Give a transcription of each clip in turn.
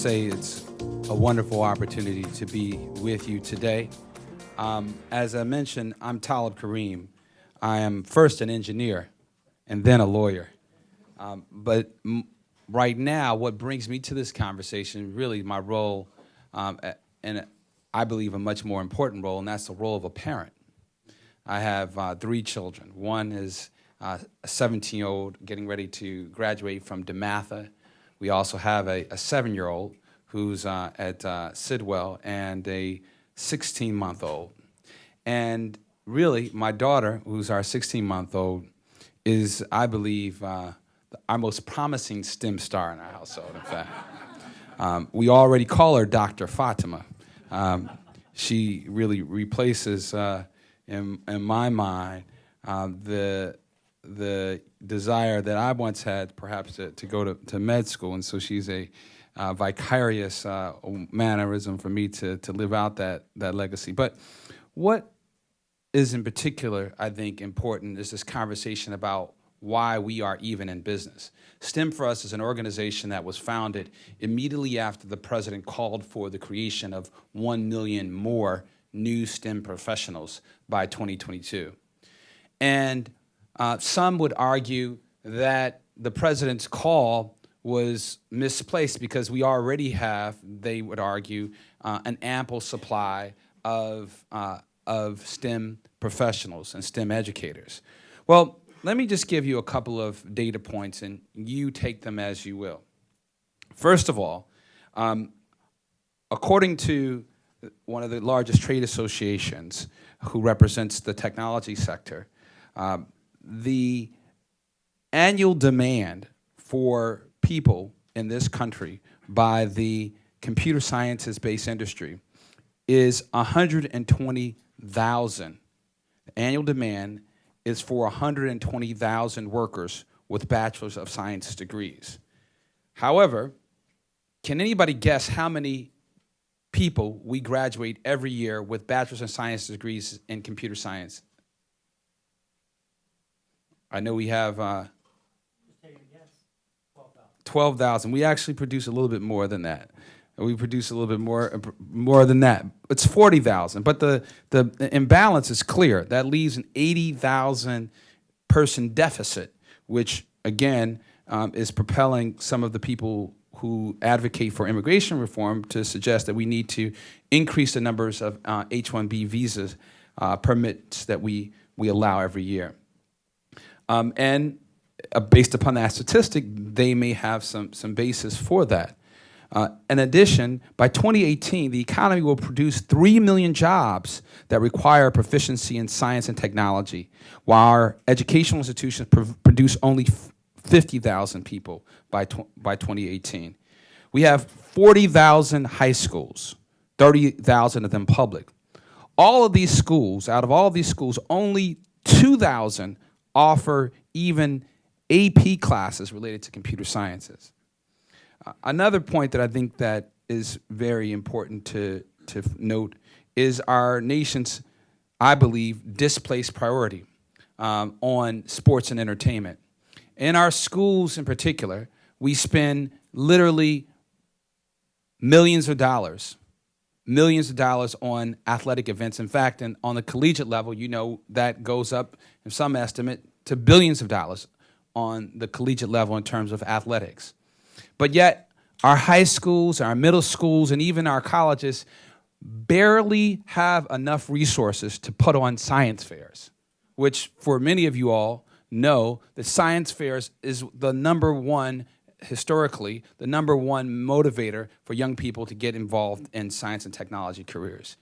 say it's a wonderful opportunity to be with you today. As I mentioned, I'm Talib Kareem. I am first an engineer and then a lawyer. Right now, what brings me to this conversation, really my role, and I believe a much more important role, and that's the role of a parent. I have 3 children. One is a 17-year-old getting ready to graduate from DeMatha. We also have a 7-year-old who's at Sidwell and a 16-month-old. And really, my daughter, who's our 16-month-old, is, I believe, our most promising STEM star in our household, in fact. We already call her Dr. Fatima. She really replaces, in my mind, the desire that I once had, perhaps, to go to med school, and so she's a vicarious mannerism for me to live out that legacy. But what is in particular, I think, important is this conversation about why we are even in business. STEM4US is an organization that was founded immediately after the president called for the creation of 1 million more new STEM professionals by 2022. And some would argue that the president's call was misplaced because we already have, they would argue, an ample supply of STEM professionals and STEM educators. Well, let me just give you a couple of data points, and you take them as you will. First of all, according to one of the largest trade associations who represents the technology sector, the annual demand for people in this country by the computer sciences-based industry is 120,000. The annual demand is for 120,000 workers with Bachelor's of Science degrees. However, can anybody guess how many people we graduate every year with Bachelor's of Science degrees in computer science? I know we have 12,000. We actually produce a little bit more than that. We produce a little bit more than that. It's 40,000, but the imbalance is clear. That leaves an 80,000 person deficit, which again is propelling some of the people who advocate for immigration reform to suggest that we need to increase the numbers of H-1B visas permits that we allow every year. Based upon that statistic, they may have some basis for that. In addition, by 2018, the economy will produce 3 million jobs that require proficiency in science and technology, while our educational institutions produce only 50,000 people by 2018. We have 40,000 high schools, 30,000 of them public. All of these schools, out of all of these schools, only 2,000 offer even AP classes related to computer sciences. Another point that I think that is very important to note is our nation's, I believe, displaced priority on sports and entertainment. In our schools in particular, we spend literally millions of dollars on athletic events. In fact, on the collegiate level, you know, that goes up, in some estimate, to billions of dollars on the collegiate level in terms of athletics. But yet, our high schools, our middle schools, and even our colleges barely have enough resources to put on science fairs, which for many of you all know that science fairs is the number one, historically, the number one motivator for young people to get involved in science and technology careers.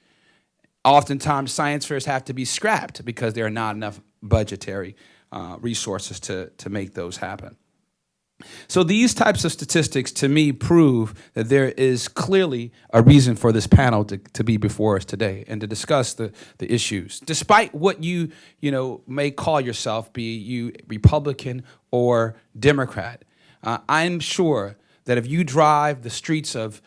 Oftentimes, science fairs have to be scrapped because there are not enough budgetary resources to make those happen. So these types of statistics, to me, prove that there is clearly a reason for this panel to be before us today and to discuss the issues. Despite what you may call yourself, be you Republican or Democrat, I'm sure that if you drive the streets of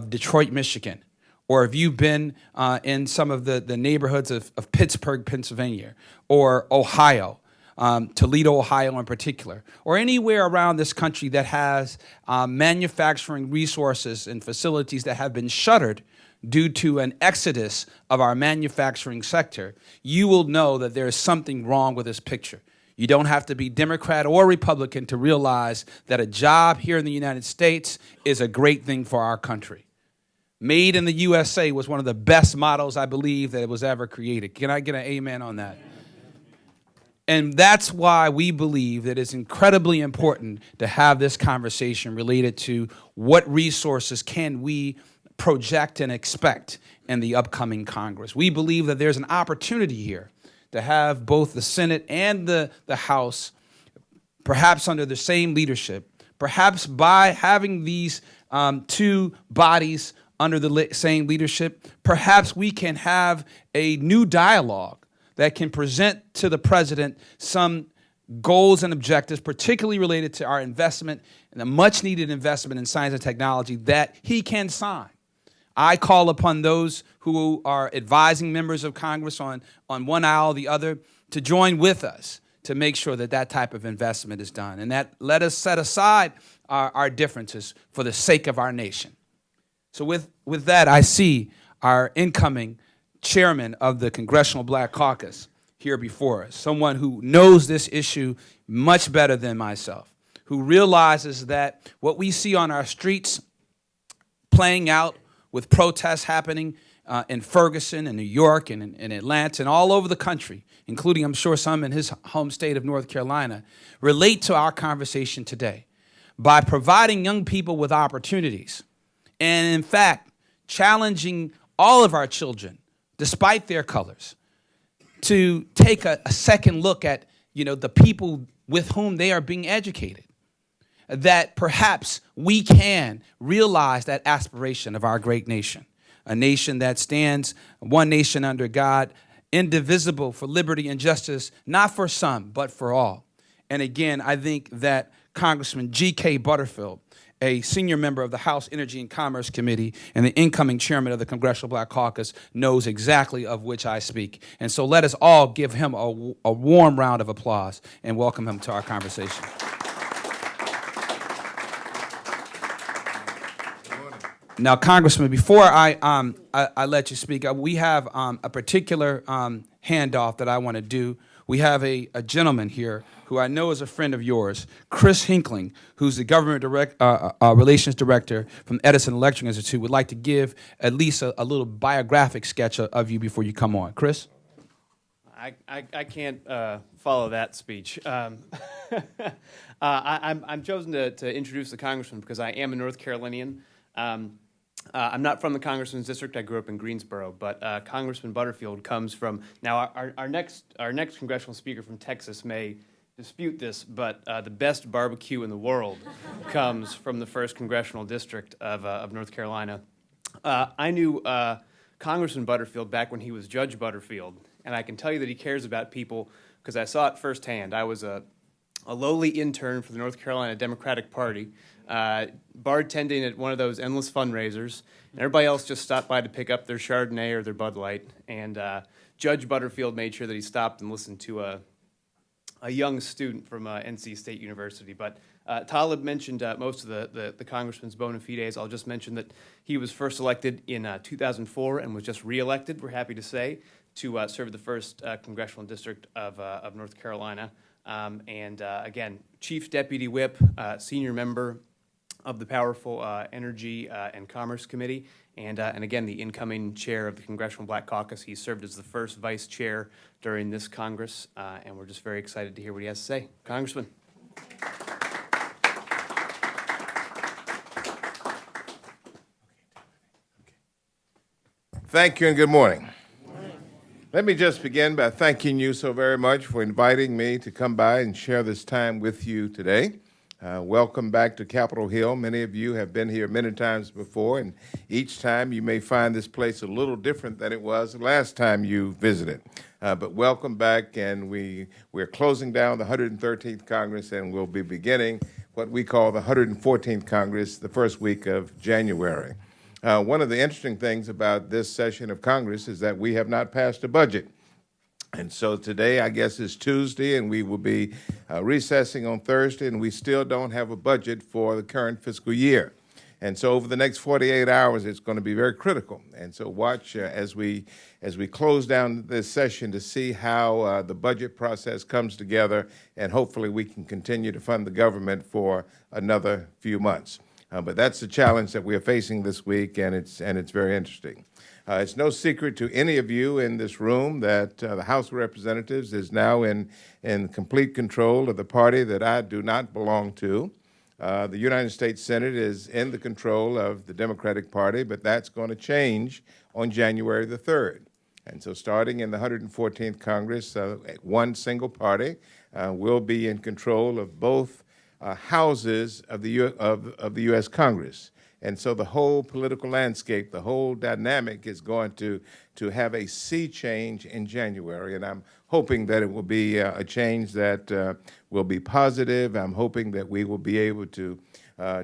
Detroit, Michigan, or if you've been in some of the neighborhoods of Pittsburgh, Pennsylvania, or Ohio, Toledo, Ohio in particular, or anywhere around this country that has manufacturing resources and facilities that have been shuttered due to an exodus of our manufacturing sector, you will know that there is something wrong with this picture. You don't have to be Democrat or Republican to realize that a job here in the United States is a great thing for our country. Made in the USA was one of the best mottos, I believe, that it was ever created. Can I get an amen on that? And that's why we believe that it's incredibly important to have this conversation related to what resources can we project and expect in the upcoming Congress. We believe that there's an opportunity here to have both the Senate and the House perhaps under the same leadership, perhaps by having these two bodies under the same leadership, perhaps we can have a new dialogue that can present to the president some goals and objectives, particularly related to our investment and the much-needed investment in science and technology that he can sign. I call upon those who are advising members of Congress on one aisle or the other to join with us to make sure that that type of investment is done. And that let us set aside our differences for the sake of our nation. So with that, I see our incoming chairman of the Congressional Black Caucus here before us, someone who knows this issue much better than myself, who realizes that what we see on our streets playing out with protests happening in Ferguson and New York and in Atlanta and all over the country, including, I'm sure, some in his home state of North Carolina, relate to our conversation today by providing young people with opportunities and, in fact, challenging all of our children, despite their colors, to take a second look at, the people with whom they are being educated, that perhaps we can realize that aspiration of our great nation, a nation that stands one nation under God, indivisible for liberty and justice, not for some, but for all. And again, I think that Congressman G.K. Butterfield, a senior member of the House Energy and Commerce Committee and the incoming chairman of the Congressional Black Caucus, knows exactly of which I speak. And so let us all give him a warm round of applause and welcome him to our conversation. Now, Congressman, before I let you speak, we have a particular handoff that I want to do. We have a gentleman here who I know is a friend of yours, Chris Hinkling, who's the Government Relations Director from Edison Electric Institute, would like to give at least a little biographic sketch of you before you come on. Chris? I can't follow that speech. I'm chosen to introduce the Congressman because I am a North Carolinian. I'm not from the Congressman's district. I grew up in Greensboro, but Congressman Butterfield comes from. Now, our next congressional speaker from Texas may dispute this, but the best barbecue in the world comes from the 1st Congressional District of North Carolina. I knew Congressman Butterfield back when he was Judge Butterfield, and I can tell you that he cares about people because I saw it firsthand. I was a lowly intern for the North Carolina Democratic Party, bartending at one of those endless fundraisers, and everybody else just stopped by to pick up their Chardonnay or their Bud Light, and Judge Butterfield made sure that he stopped and listened to a young student from NC State University. But Talib mentioned most of the Congressman's bona fides. I'll just mention that he was first elected in 2004 and was just reelected, we're happy to say, to serve the 1st Congressional District of North Carolina. Again, Chief Deputy Whip, senior member of the powerful Energy and Commerce Committee, and again, the incoming chair of the Congressional Black Caucus. He served as the first vice chair during this Congress, and we're just very excited to hear what he has to say. Congressman. Thank you and good morning. Let me just begin by thanking you so very much for inviting me to come by and share this time with you today. Welcome back to Capitol Hill. Many of you have been here many times before, and each time you may find this place a little different than it was the last time you visited. But welcome back, and we're closing down the 113th Congress, and we'll be beginning what we call the 114th Congress the first week of January. One of the interesting things about this session of Congress is that we have not passed a budget. And so today, I guess, is Tuesday, and we will be recessing on Thursday, and we still don't have a budget for the current fiscal year. And so over the next 48 hours, it's going to be very critical. And so watch as we close down this session to see how the budget process comes together, and hopefully we can continue to fund the government for another few months. But that's the challenge that we are facing this week, and it's very interesting. It's no secret to any of you in this room that the House of Representatives is now in complete control of the party that I do not belong to. The United States Senate is in the control of the Democratic Party, but that's going to change on January the 3rd. And so starting in the 114th Congress, one single party will be in control of both houses of the U.S. Congress. And so the whole political landscape, the whole dynamic is going to have a sea change in January. And I'm hoping that it will be a change that will be positive. I'm hoping that we will be able to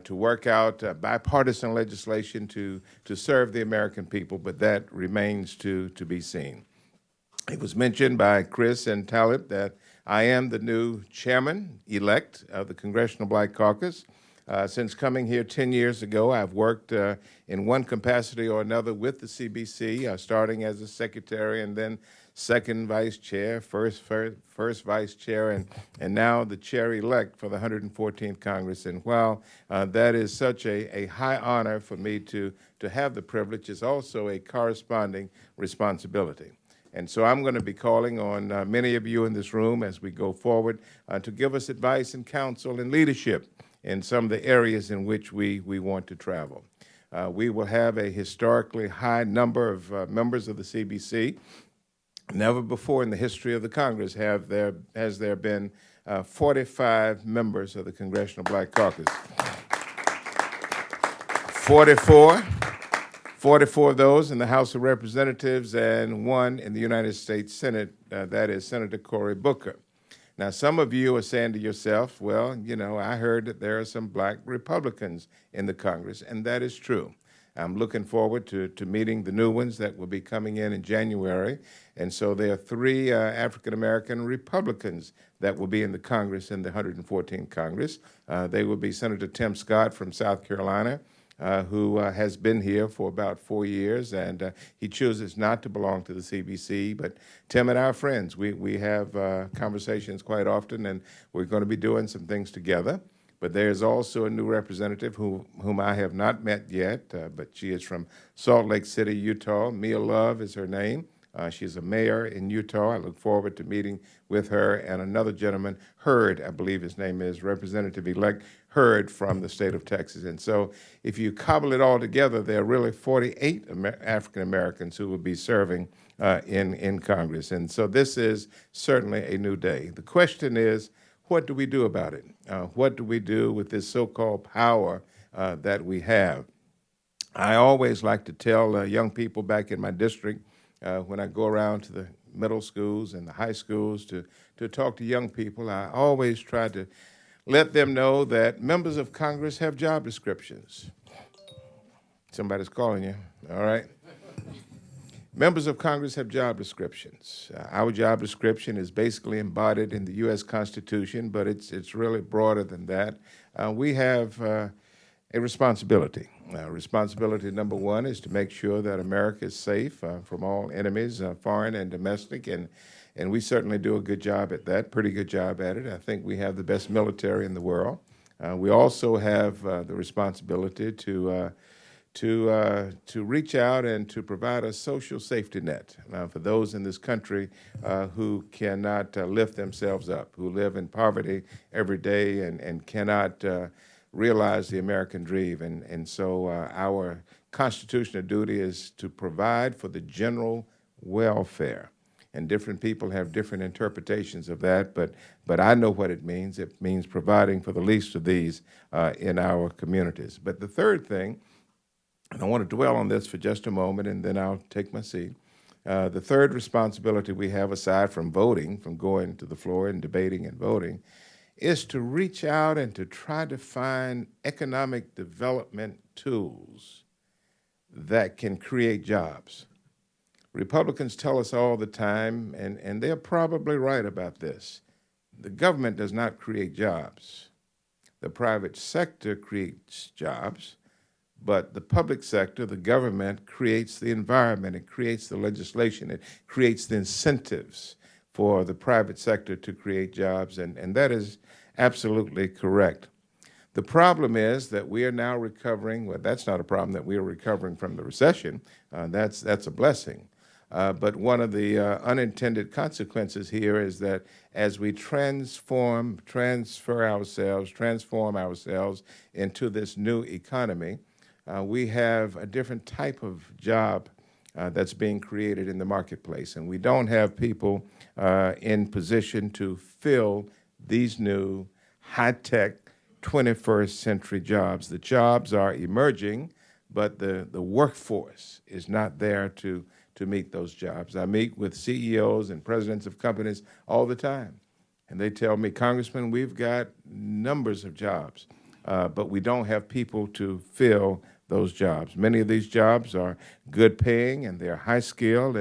work out bipartisan legislation to serve the American people, but that remains to be seen. It was mentioned by Chris and Talib that I am the new chairman-elect of the Congressional Black Caucus. Since coming here 10 years ago, I've worked in one capacity or another with the CBC, starting as a secretary and then second vice chair, first vice chair, and now the chair-elect for the 114th Congress. And while that is such a high honor for me to have the privilege, it's also a corresponding responsibility. And so I'm going to be calling on many of you in this room as we go forward to give us advice and counsel and leadership in some of the areas in which we want to travel. We will have a historically high number of members of the CBC. Never before in the history of the Congress has there been 45 members of the Congressional Black Caucus. 44 of those in the House of Representatives and one in the United States Senate, that is Senator Cory Booker. Now, some of you are saying to yourself, well, you know, I heard that there are some black Republicans in the Congress, and that is true. I'm looking forward to meeting the new ones that will be coming in January. And so there are 3 African-American Republicans that will be in the Congress in the 114th Congress. They will be Senator Tim Scott from South Carolina, who has been here for about 4 years, and he chooses not to belong to the CBC. But Tim and I are friends. We have conversations quite often, and we're going to be doing some things together. But there's also a new representative whom I have not met yet, but she is from Salt Lake City, Utah. Mia Love is her name. She's a mayor in Utah. I look forward to meeting with her and another gentleman, Hurd, I believe his name is, Representative-elect Hurd from the state of Texas. And so if you cobble it all together, there are really 48 African Americans who will be serving in Congress. And so this is certainly a new day. The question is, what do we do about it? What do we do with this so-called power that we have? I always like to tell young people back in my district, when I go around to the middle schools and the high schools to talk to young people, I always try to let them know that members of Congress have job descriptions. Somebody's calling you, all right? Members of Congress have job descriptions. Our job description is basically embodied in the U.S. Constitution, but it's really broader than that. We have a responsibility. Responsibility number 1 is to make sure that America is safe from all enemies, foreign and domestic, and we certainly do a good job at that, pretty good job at it. I think we have the best military in the world. We also have the responsibility to reach out and to provide a social safety net for those in this country who cannot lift themselves up, who live in poverty every day and cannot realize the American dream. And so our constitutional duty is to provide for the general welfare. And different people have different interpretations of that, but I know what it means. It means providing for the least of these in our communities. But the third thing, and I want to dwell on this for just a moment, and then I'll take my seat. The third responsibility we have, aside from voting, from going to the floor and debating and voting, is to reach out and to try to find economic development tools that can create jobs. Republicans tell us all the time, and they're probably right about this. The government does not create jobs. The private sector creates jobs, but the public sector, the government, creates the environment, it creates the legislation, it creates the incentives for the private sector to create jobs, and that is absolutely correct. The problem is that we are now recovering. Well, that's not a problem that we are recovering from the recession. That's a blessing. But one of the unintended consequences here is that as we transform ourselves into this new economy, we have a different type of job that's being created in the marketplace. And we don't have people in position to fill these new high-tech 21st century jobs. The jobs are emerging, but the workforce is not there to meet those jobs. I meet with CEOs and presidents of companies all the time, and they tell me, Congressman, we've got numbers of jobs, but we don't have people to fill those jobs. Many of these jobs are good paying and they're high skilled,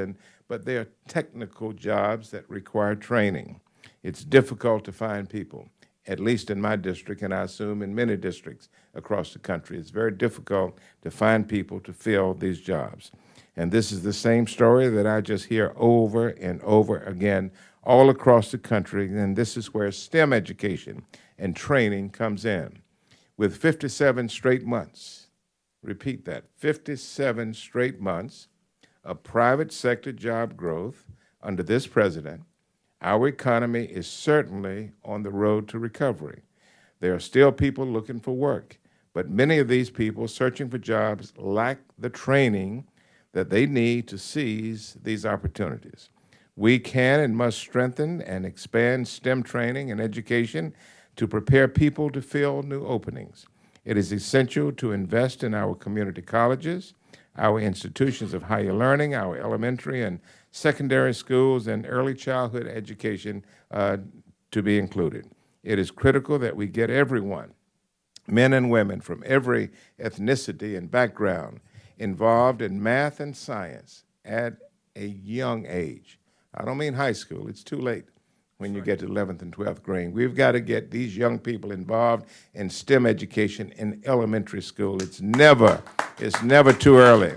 but they are technical jobs that require training. It's difficult to find people, at least in my district, and I assume in many districts across the country. It's very difficult to find people to fill these jobs. And this is the same story that I just hear over and over again all across the country, and this is where STEM education and training comes in. With 57 straight months, repeat that, 57 straight months of private sector job growth under this president, our economy is certainly on the road to recovery. There are still people looking for work, but many of these people searching for jobs lack the training that they need to seize these opportunities. We can and must strengthen and expand STEM training and education to prepare people to fill new openings. It is essential to invest in our community colleges, our institutions of higher learning, our elementary and secondary schools, and early childhood education to be included. It is critical that we get everyone, men and women from every ethnicity and background, involved in math and science at a young age. I don't mean high school. It's too late when you get to 11th and 12th grade. We've got to get these young people involved in STEM education in elementary school. It's never too early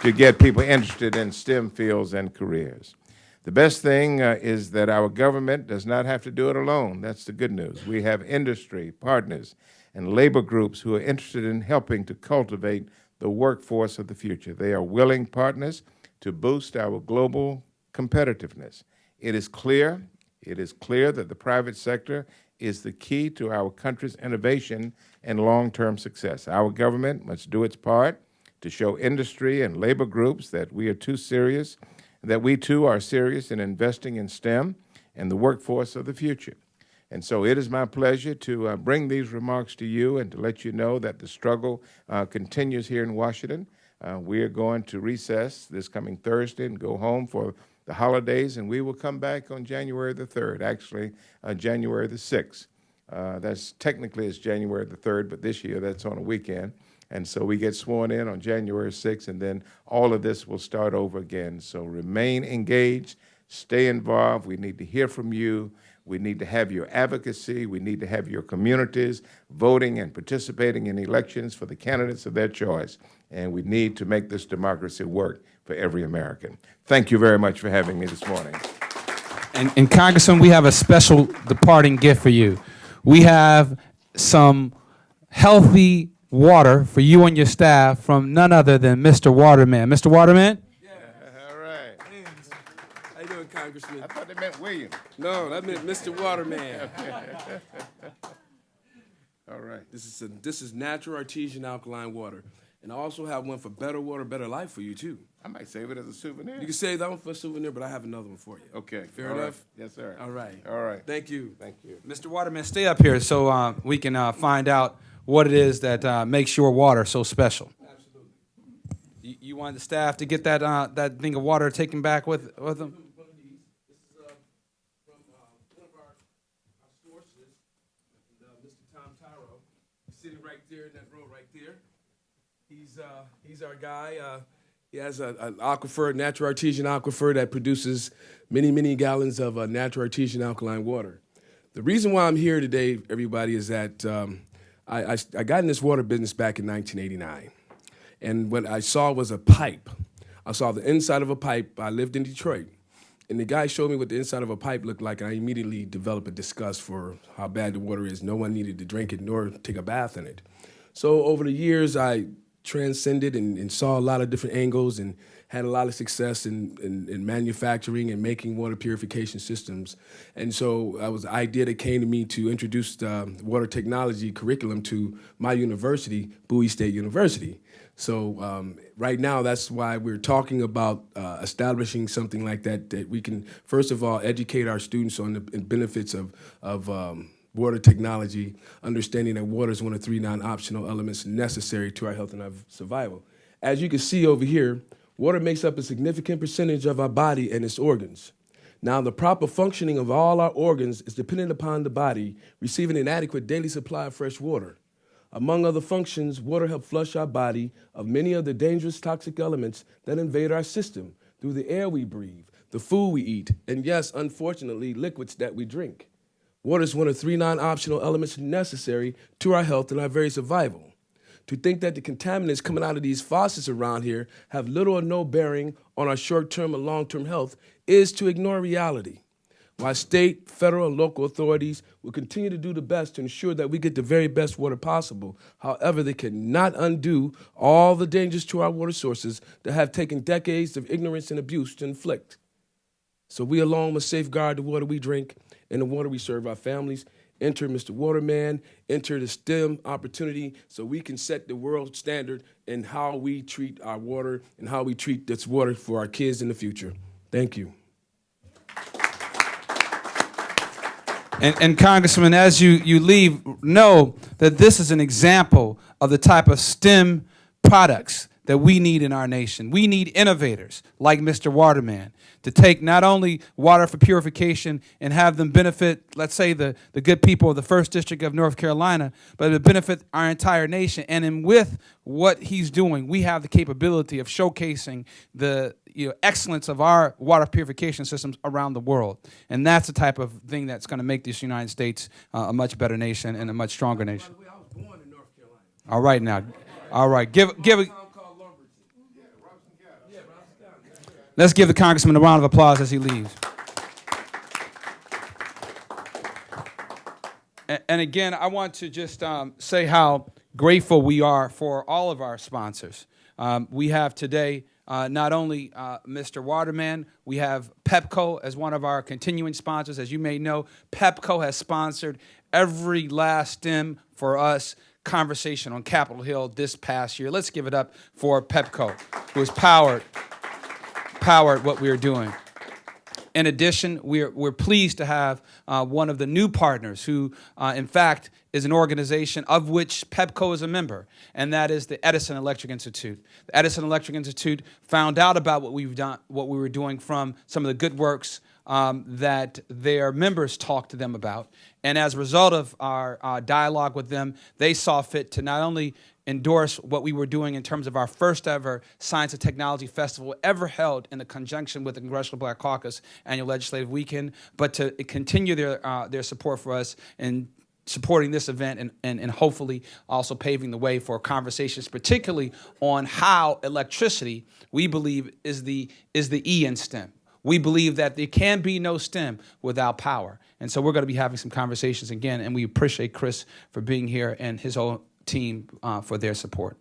to get people interested in STEM fields and careers. The best thing is that our government does not have to do it alone. That's the good news. We have industry, partners, and labor groups who are interested in helping to cultivate the workforce of the future. They are willing partners to boost our global competitiveness. It is clear that the private sector is the key to our country's innovation and long-term success. Our government must do its part to show industry and labor groups that we too are serious in investing in STEM and the workforce of the future. And so it is my pleasure to bring these remarks to you and to let you know that the struggle continues here in Washington. We are going to recess this coming Thursday and go home for the holidays, and we will come back on January the 3rd, actually January the 6th. That's technically it's January the 3rd, but this year that's on a weekend. And so we get sworn in on January 6th, and then all of this will start over again. So remain engaged, stay involved. We need to hear from you. We need to have your advocacy. We need to have your communities voting and participating in elections for the candidates of their choice. And we need to make this democracy work for every American. Thank you very much for having me this morning. And Congressman, we have a special departing gift for you. We have some healthy water for you and your staff from none other than Mr. Waterman. Mr. Waterman? All right. How you doing, Congressman? I thought they meant William. No, that meant Mr. Waterman. All right. This is natural artesian alkaline water. And I also have one for better water, better life for you, too. I might save it as a souvenir. You can save that one for a souvenir, but I have another one for you. Okay. Fair All enough? Right. Yes, sir. All right. All right. Thank you. Thank you. Mr. Waterman, stay up here so we can find out what it is that makes your water so special. Absolutely. You want the staff to get that thing of water taken back with them? One of these. This is from one of our sources, Mr. Tom Tyro. He's sitting right there in that row right there. He's our guy. He has an aquifer, natural artesian aquifer that produces many, many gallons of natural artesian alkaline water. The reason why I'm here today, everybody, is that I got in this water business back in 1989. And what I saw was a pipe. I saw the inside of a pipe. I lived in Detroit. And the guy showed me what the inside of a pipe looked like, and I immediately developed a disgust for how bad the water is. No one needed to drink it nor take a bath in it. So over the years, I transcended and saw a lot of different angles and had a lot of success in manufacturing and making water purification systems. And so it was an idea that came to me to introduce the water technology curriculum to my university, Bowie State University. So right now, that's why we're talking about establishing something like that, that we can, first of all, educate our students on the benefits of water technology, understanding that water is one of 3 non-optional elements necessary to our health and our survival. As you can see over here, water makes up a significant percentage of our body and its organs. Now, the proper functioning of all our organs is dependent upon the body receiving an adequate daily supply of fresh water. Among other functions, water helps flush our body of many of the dangerous toxic elements that invade our system through the air we breathe, the food we eat, and yes, unfortunately, liquids that we drink. Water is one of 3 non-optional elements necessary to our health and our very survival. To think that the contaminants coming out of these faucets around here have little or no bearing on our short-term and long-term health is to ignore reality. While state, federal, and local authorities will continue to do the best to ensure that we get the very best water possible, however, they cannot undo all the dangers to our water sources that have taken decades of ignorance and abuse to inflict. So we alone must safeguard the water we drink and the water we serve our families. Enter Mr. Waterman, enter the STEM opportunity so we can set the world standard in how we treat our water and how we treat this water for our kids in the future. Thank you. And Congressman, as you leave, know that this is an example of the type of STEM products that we need in our nation. We need innovators like Mr. Waterman to take not only water for purification and have them benefit, let's say, the good people of the 1st District of North Carolina, but to benefit our entire nation. And with what he's doing, we have the capability of showcasing the excellence of our water purification systems around the world. And that's the type of thing that's going to make this United States a much better nation and a much stronger nation. By the way, I was born in North Carolina. All right now. All right. Let's give the Congressman a round of applause as he leaves. And again, I want to just say how grateful we are for all of our sponsors. We have today not only Mr. Waterman, we have Pepco as one of our continuing sponsors. As you may know, Pepco has sponsored every last STEM for Us conversation on Capitol Hill this past year. Let's give it up for Pepco, who has powered what we are doing. In addition, we're pleased to have one of the new partners who, in fact, is an organization of which Pepco is a member, and that is the Edison Electric Institute. The Edison Electric Institute found out about what we were doing from some of the good works that their members talked to them about. And as a result of our dialogue with them, they saw fit to not only endorse what we were doing in terms of our first ever Science and Technology Festival ever held in conjunction with the Congressional Black Caucus Annual Legislative Weekend, but to continue their support for us in supporting this event and hopefully also paving the way for conversations, particularly on how electricity, we believe, is the E in STEM. We believe that there can be no STEM without power. And so we're going to be having some conversations again, and we appreciate Chris for being here and his whole team for their support.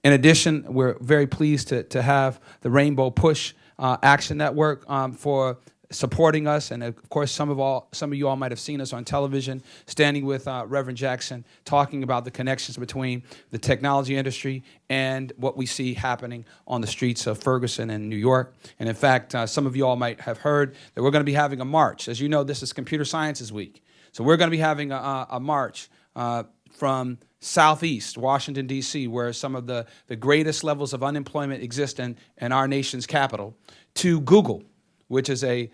In addition, we're very pleased to have the Rainbow Push Action Network for supporting us, and of course, some of you all might have seen us on television, standing with Reverend Jackson, talking about the connections between the technology industry and what we see happening on the streets of Ferguson and New York. And in fact, some of you all might have heard that we're going to be having a march. As you know, this is Computer Sciences Week, so we're going to be having a march from Southeast Washington, D.C., where some of the greatest levels of unemployment exist in our nation's capital, to Google, which is a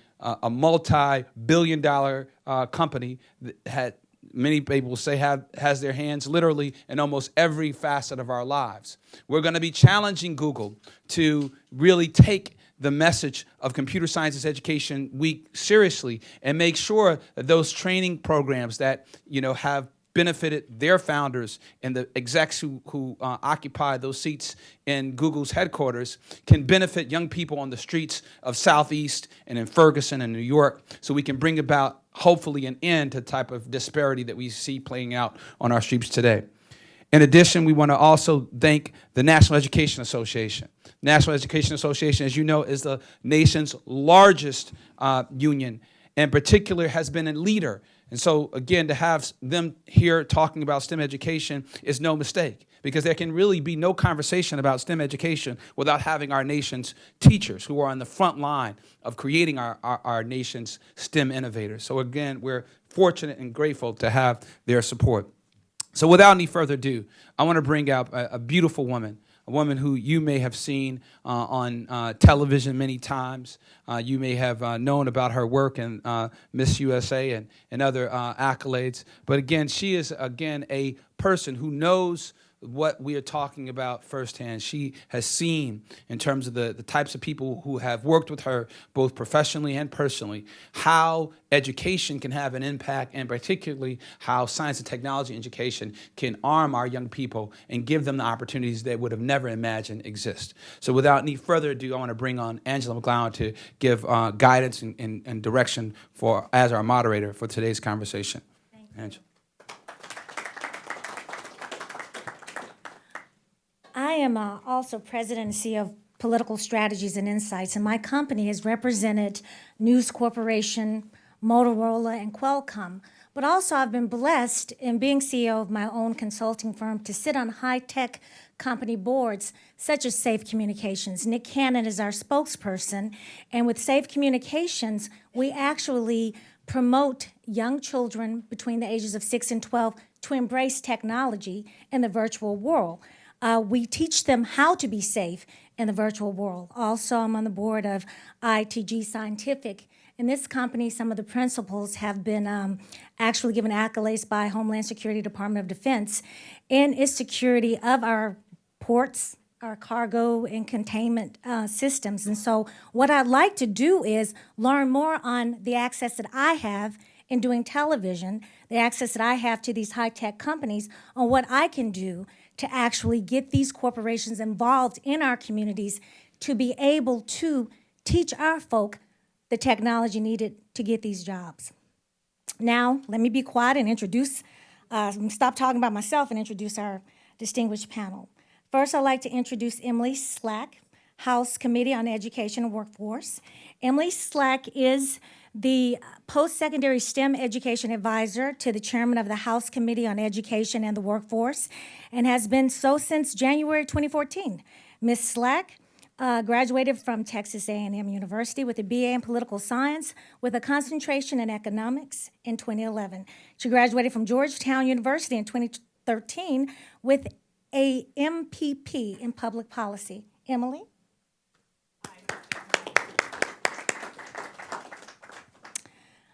multi-billion-dollar company that many people say has their hands literally in almost every facet of our lives. We're going to be challenging Google to really take the message of Computer Sciences Education Week seriously and make sure that those training programs that have benefited their founders and the execs who occupy those seats in Google's headquarters can benefit young people on the streets of Southeast and in Ferguson and New York, so we can bring about, hopefully, an end to the type of disparity that we see playing out on our streets today. In addition, we want to also thank the National Education Association. National Education Association, as you know, is the nation's largest union, and in particular has been a leader. And so, again, to have them here talking about STEM education is no mistake, because there can really be no conversation about STEM education without having our nation's teachers who are on the front line of creating our nation's STEM innovators. So, again, we're fortunate and grateful to have their support. So without any further ado, I want to bring out a beautiful woman, a woman who you may have seen on television many times. You may have known about her work in Miss USA and other accolades. But again, she is, again, a person who knows what we are talking about firsthand. She has seen, in terms of the types of people who have worked with her, both professionally and personally, how education can have an impact, and particularly how science and technology education can arm our young people and give them the opportunities they would have never imagined exist. So without any further ado, I want to bring on Angela McGlowan to give guidance and direction as our moderator for today's conversation. Angela. I am also president and CEO of Political Strategies and Insights, and my company has represented News Corporation, Motorola, and Qualcomm. But also I've been blessed in being CEO of my own consulting firm to sit on high-tech company boards such as Safe Communications. Nick Cannon is our spokesperson, and with Safe Communications, we actually promote young children between the ages of 6 and 12 to embrace technology in the virtual world. We teach them how to be safe in the virtual world. Also, I'm on the board of ITG Scientific. In this company, some of the principals have been actually given accolades by Homeland Security, Department of Defense, in its security of our ports, our cargo and containment systems. And so what I'd like to do is learn more on the access that I have in doing television, the access that I have to these high-tech companies, on what I can do to actually get these corporations involved in our communities to be able to teach our folk the technology needed to get these jobs. Now, let me be quiet and stop talking about myself and introduce our distinguished panel. First, I'd like to introduce Emily Slack, House Committee on Education and Workforce. Emily Slack is the post-secondary STEM education advisor to the chairman of the House Committee on Education and the Workforce, and has been so since January 2014. Ms. Slack graduated from Texas A&M University with a BA in political science with a concentration in economics in 2011. She graduated from Georgetown University in 2013 with a MPP in public policy. Emily?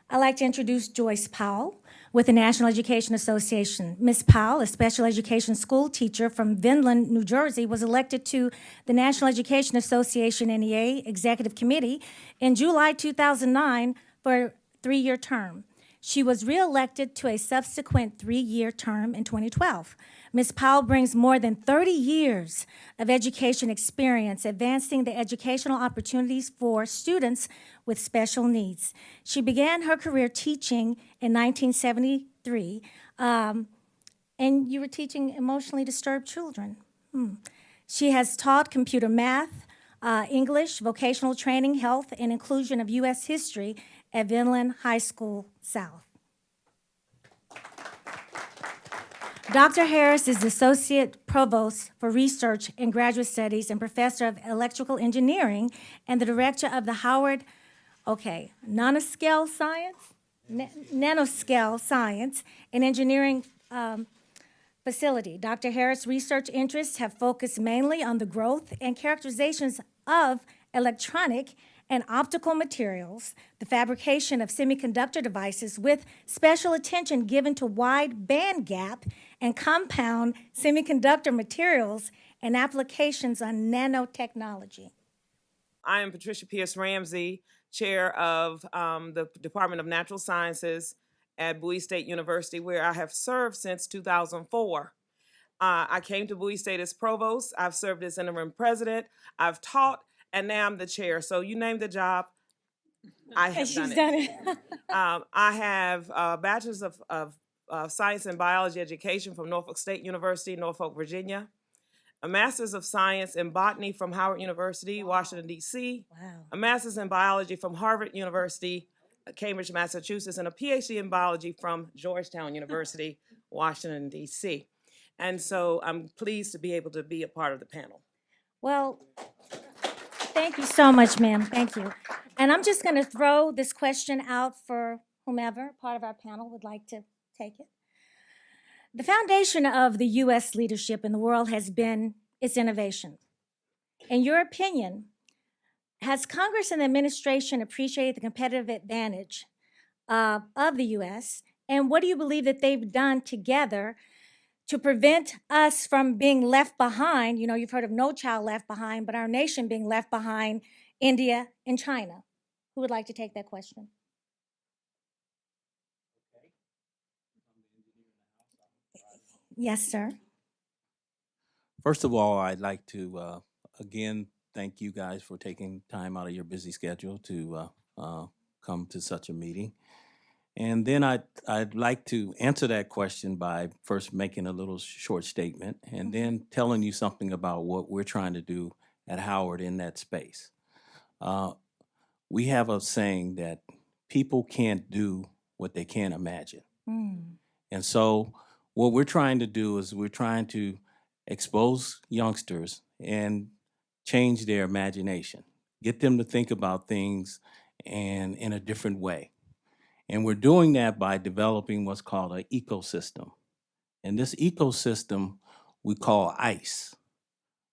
I'd like to introduce Joyce Powell with the National Education Association. Ms. Powell, a special education school teacher from Vinland, New Jersey, was elected to the National Education Association NEA Executive Committee in July 2009 for a 3-year term. She was reelected to a subsequent 3-year term in 2012. Ms. Powell brings more than 30 years of education experience advancing the educational opportunities for students with special needs. She began her career teaching in 1973, and you were teaching emotionally disturbed children. She has taught computer math, English, vocational training, health, and inclusion of U.S. history at Vinland High School South. Dr. Harris is the Associate Provost for Research and Graduate Studies and Professor of Electrical Engineering and the Director of the Nanoscale Science and Engineering Facility. Dr. Harris' research interests have focused mainly on the growth and characterizations of electronic and optical materials, the fabrication of semiconductor devices with special attention given to wide band gap and compound semiconductor materials and applications on nanotechnology. I am Patricia Pierce Ramsey, chair of the Department of Natural Sciences at Bowie State University, where I have served since 2004. I came to Bowie State as provost. I've served as interim president. I've taught, and now I'm the chair. So you name the job, I have She's done it. done it. I have a bachelor's of science and biology education from Norfolk State University, Norfolk, Virginia. A master's of science in botany from Howard University, Washington, D.C. Wow. A master's in biology from Harvard University, Cambridge, Massachusetts, and a PhD in biology from Georgetown University, Washington, D.C. And so I'm pleased to be able to be a part of the panel. Well, thank you so much, ma'am. Thank you. And I'm just going to throw this question out for whomever part of our panel would like to take it. The foundation of the U.S. leadership in the world has been its innovation. In your opinion, has Congress and the administration appreciated the competitive advantage of the U.S., and what do you believe that they've done together to prevent us from being left behind? You know, you've heard of No Child Left Behind, but our nation being left behind, India and China. Who would like to take that question? Yes, sir. First of all, I'd like to again thank you guys for taking time out of your busy schedule to come to such a meeting. And then I'd like to answer that question by first making a little short statement and then telling you something about what we're trying to do at Howard in that space. We have a saying that people can't do what they can't imagine. And so what we're trying to do is we're trying to expose youngsters and change their imagination, get them to think about things and in a different way. And we're doing that by developing what's called an ecosystem. And this ecosystem we call ICE,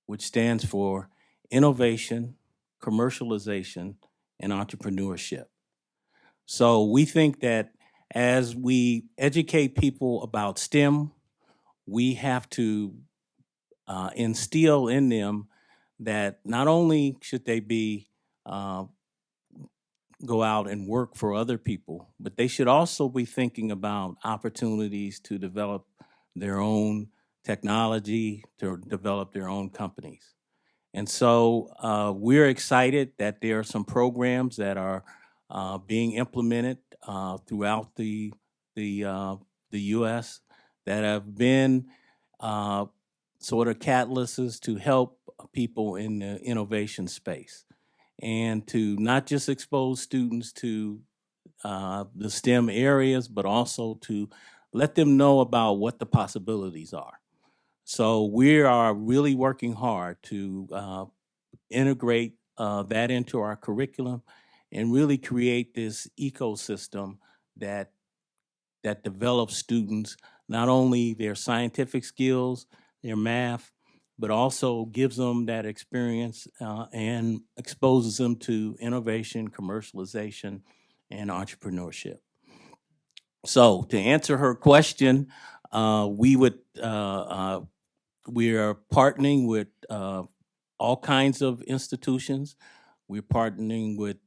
which stands for Innovation, Commercialization, and Entrepreneurship. So we think that as we educate people about STEM, we have to instill in them that not only should they be go out and work for other people, but they should also be thinking about opportunities to develop their own technology, to develop their own companies. And so we're excited that there are some programs that are being implemented throughout the U.S. that have been sort of catalysts to help people in the innovation space and to not just expose students to the STEM areas, but also to let them know about what the possibilities are. So we are really working hard to integrate that into our curriculum and really create this ecosystem that develops students, not only their scientific skills, their math, but also gives them that experience and exposes them to innovation, commercialization, and entrepreneurship. So to answer her question, we are partnering with all kinds of institutions. We're partnering with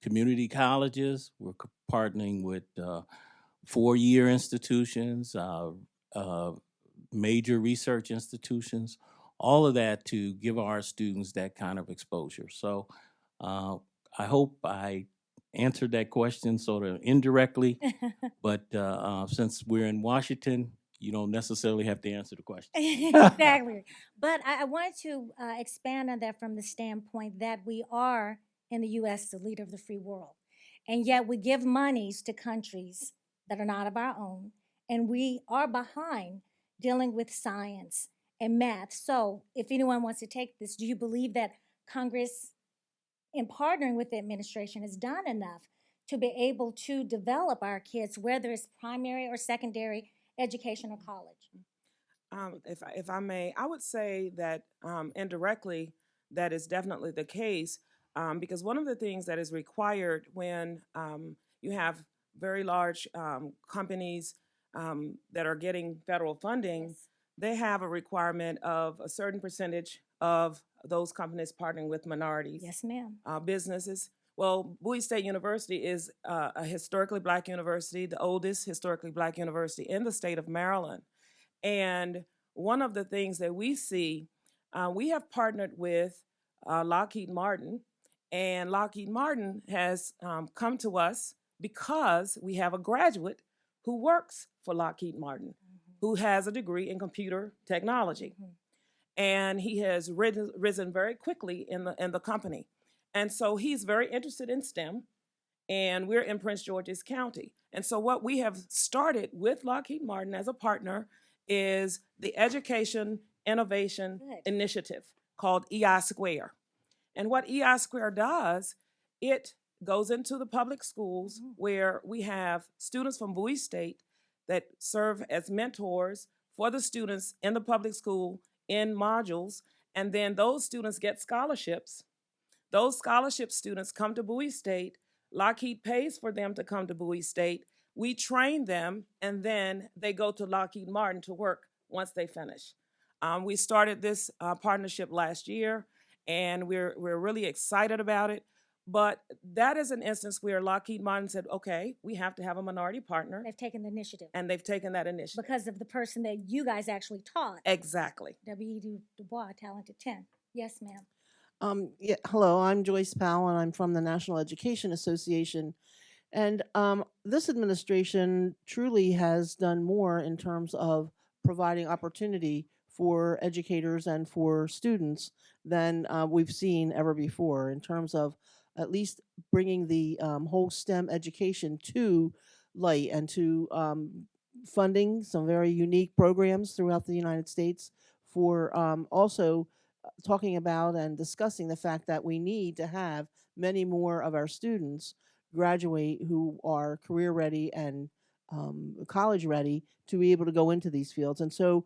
community colleges. We're partnering with four-year institutions, major research institutions, all of that to give our students that kind of exposure. So I hope I answered that question sort of indirectly, but since we're in Washington, you don't necessarily have to answer the question. Exactly. But I wanted to expand on that from the standpoint that we are, in the U.S., the leader of the free world. And yet we give monies to countries that are not of our own, and we are behind dealing with science and math. So if anyone wants to take this, do you believe that Congress, in partnering with the administration, has done enough to be able to develop our kids, whether it's primary or secondary education or college? If I may, I would say that indirectly, that is definitely the case. Because one of the things that is required when you have very large companies that are getting federal funding, Yes. they have a requirement of a certain percentage of those companies partnering with minorities Yes, ma'am. businesses. Well, Bowie State University is a historically black university, the oldest historically black university in the state of Maryland. And one of the things that we see, we have partnered with Lockheed Martin, and Lockheed Martin has come to us because we have a graduate who works for Lockheed Martin, who has a degree in computer technology. And he has risen very quickly in the company. And so he's very interested in STEM, and we're in Prince George's County. And so what we have started with Lockheed Martin as a partner is the Education Innovation Good. Initiative called EI Square. And what EI Square does, it goes into the public schools where we have students from Bowie State that serve as mentors for the students in the public school in modules, and then those students get scholarships. Those scholarship students come to Bowie State. Lockheed pays for them to come to Bowie State. We train them, and then they go to Lockheed Martin to work once they finish. We started this partnership last year, and we're really excited about it. But that is an instance where Lockheed Martin said, okay, we have to have a minority partner, They've taken the initiative and they've taken that initiative. because of the person that you guys actually taught. Exactly. W.E. Du Bois, Talented 10. Yes, ma'am. Yeah, hello, I'm Joyce Powell, and I'm from the National Education Association. And this administration truly has done more in terms of providing opportunity for educators and for students than we've seen ever before, in terms of at least bringing the whole STEM education to light, and to funding some very unique programs throughout the United States, for also talking about and discussing the fact that we need to have many more of our students graduate who are career ready and college ready to be able to go into these fields. And so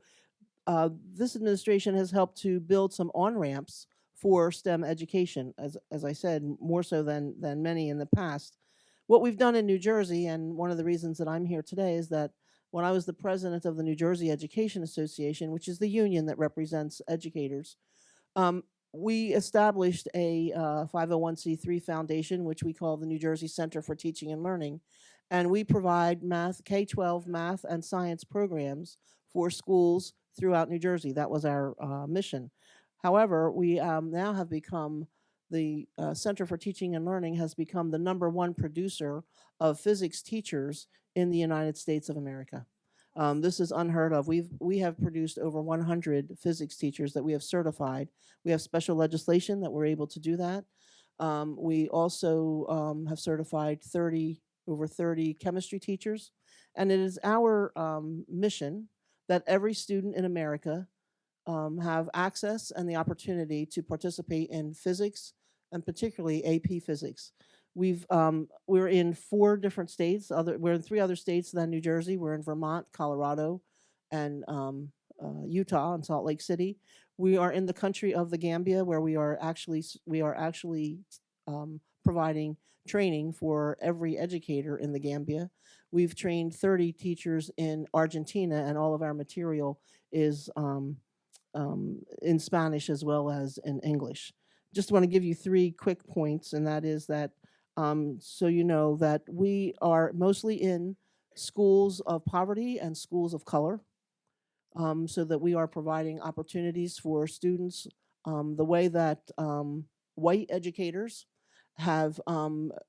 this administration has helped to build some on-ramps for STEM education, as I said, more so than many in the past. What we've done in New Jersey, and one of the reasons that I'm here today, is that when I was the president of the New Jersey Education Association, which is the union that represents educators, we established a 501c3 foundation, which we call the New Jersey Center for Teaching and Learning. And we provide K-12 math and science programs for schools throughout New Jersey. That was our mission. However, we now have become, the Center for Teaching and Learning has become the #1 producer of physics teachers in the United States of America. This is unheard of. We have produced over 100 physics teachers that we have certified. We have special legislation that we're able to do that. We also have certified over 30 chemistry teachers. And it is our mission that every student in America have access and the opportunity to participate in physics, and particularly AP physics. We're in 4 different states. We're in 3 other states than New Jersey. We're in Vermont, Colorado, and Utah and Salt Lake City. We are in the country of the Gambia, where we are actually providing training for every educator in the Gambia. We've trained 30 teachers in Argentina, and all of our material is in Spanish as well as in English. Just want to give you 3 quick points, and that is that so you know that we are mostly in schools of poverty and schools of color, so that we are providing opportunities for students the way that white educators have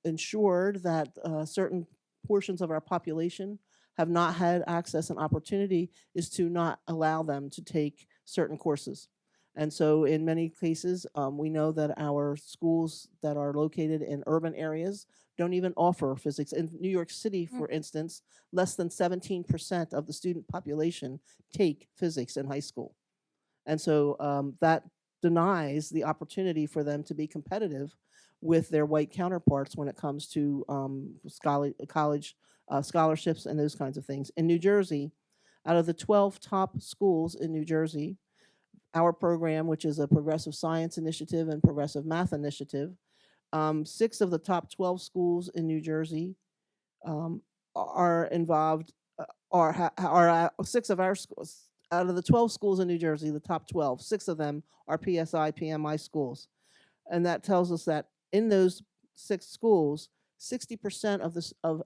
ensured that certain portions of our population have not had access and opportunity, is to not allow them to take certain courses. And so in many cases, we know that our schools that are located in urban areas don't even offer physics. In New York City, for instance, less than 17% of the student population take physics in high school. And so that denies the opportunity for them to be competitive with their white counterparts when it comes to college scholarships and those kinds of things. In New Jersey, out of the 12 top schools in New Jersey, our program, which is a progressive science initiative and progressive math initiative, 6 of the top 12 schools in New Jersey are involved, are 6 of our schools. Out of the 12 schools in New Jersey, the top 12, 6 of them are PSI, PMI schools. And that tells us that in those 6 schools, 60% of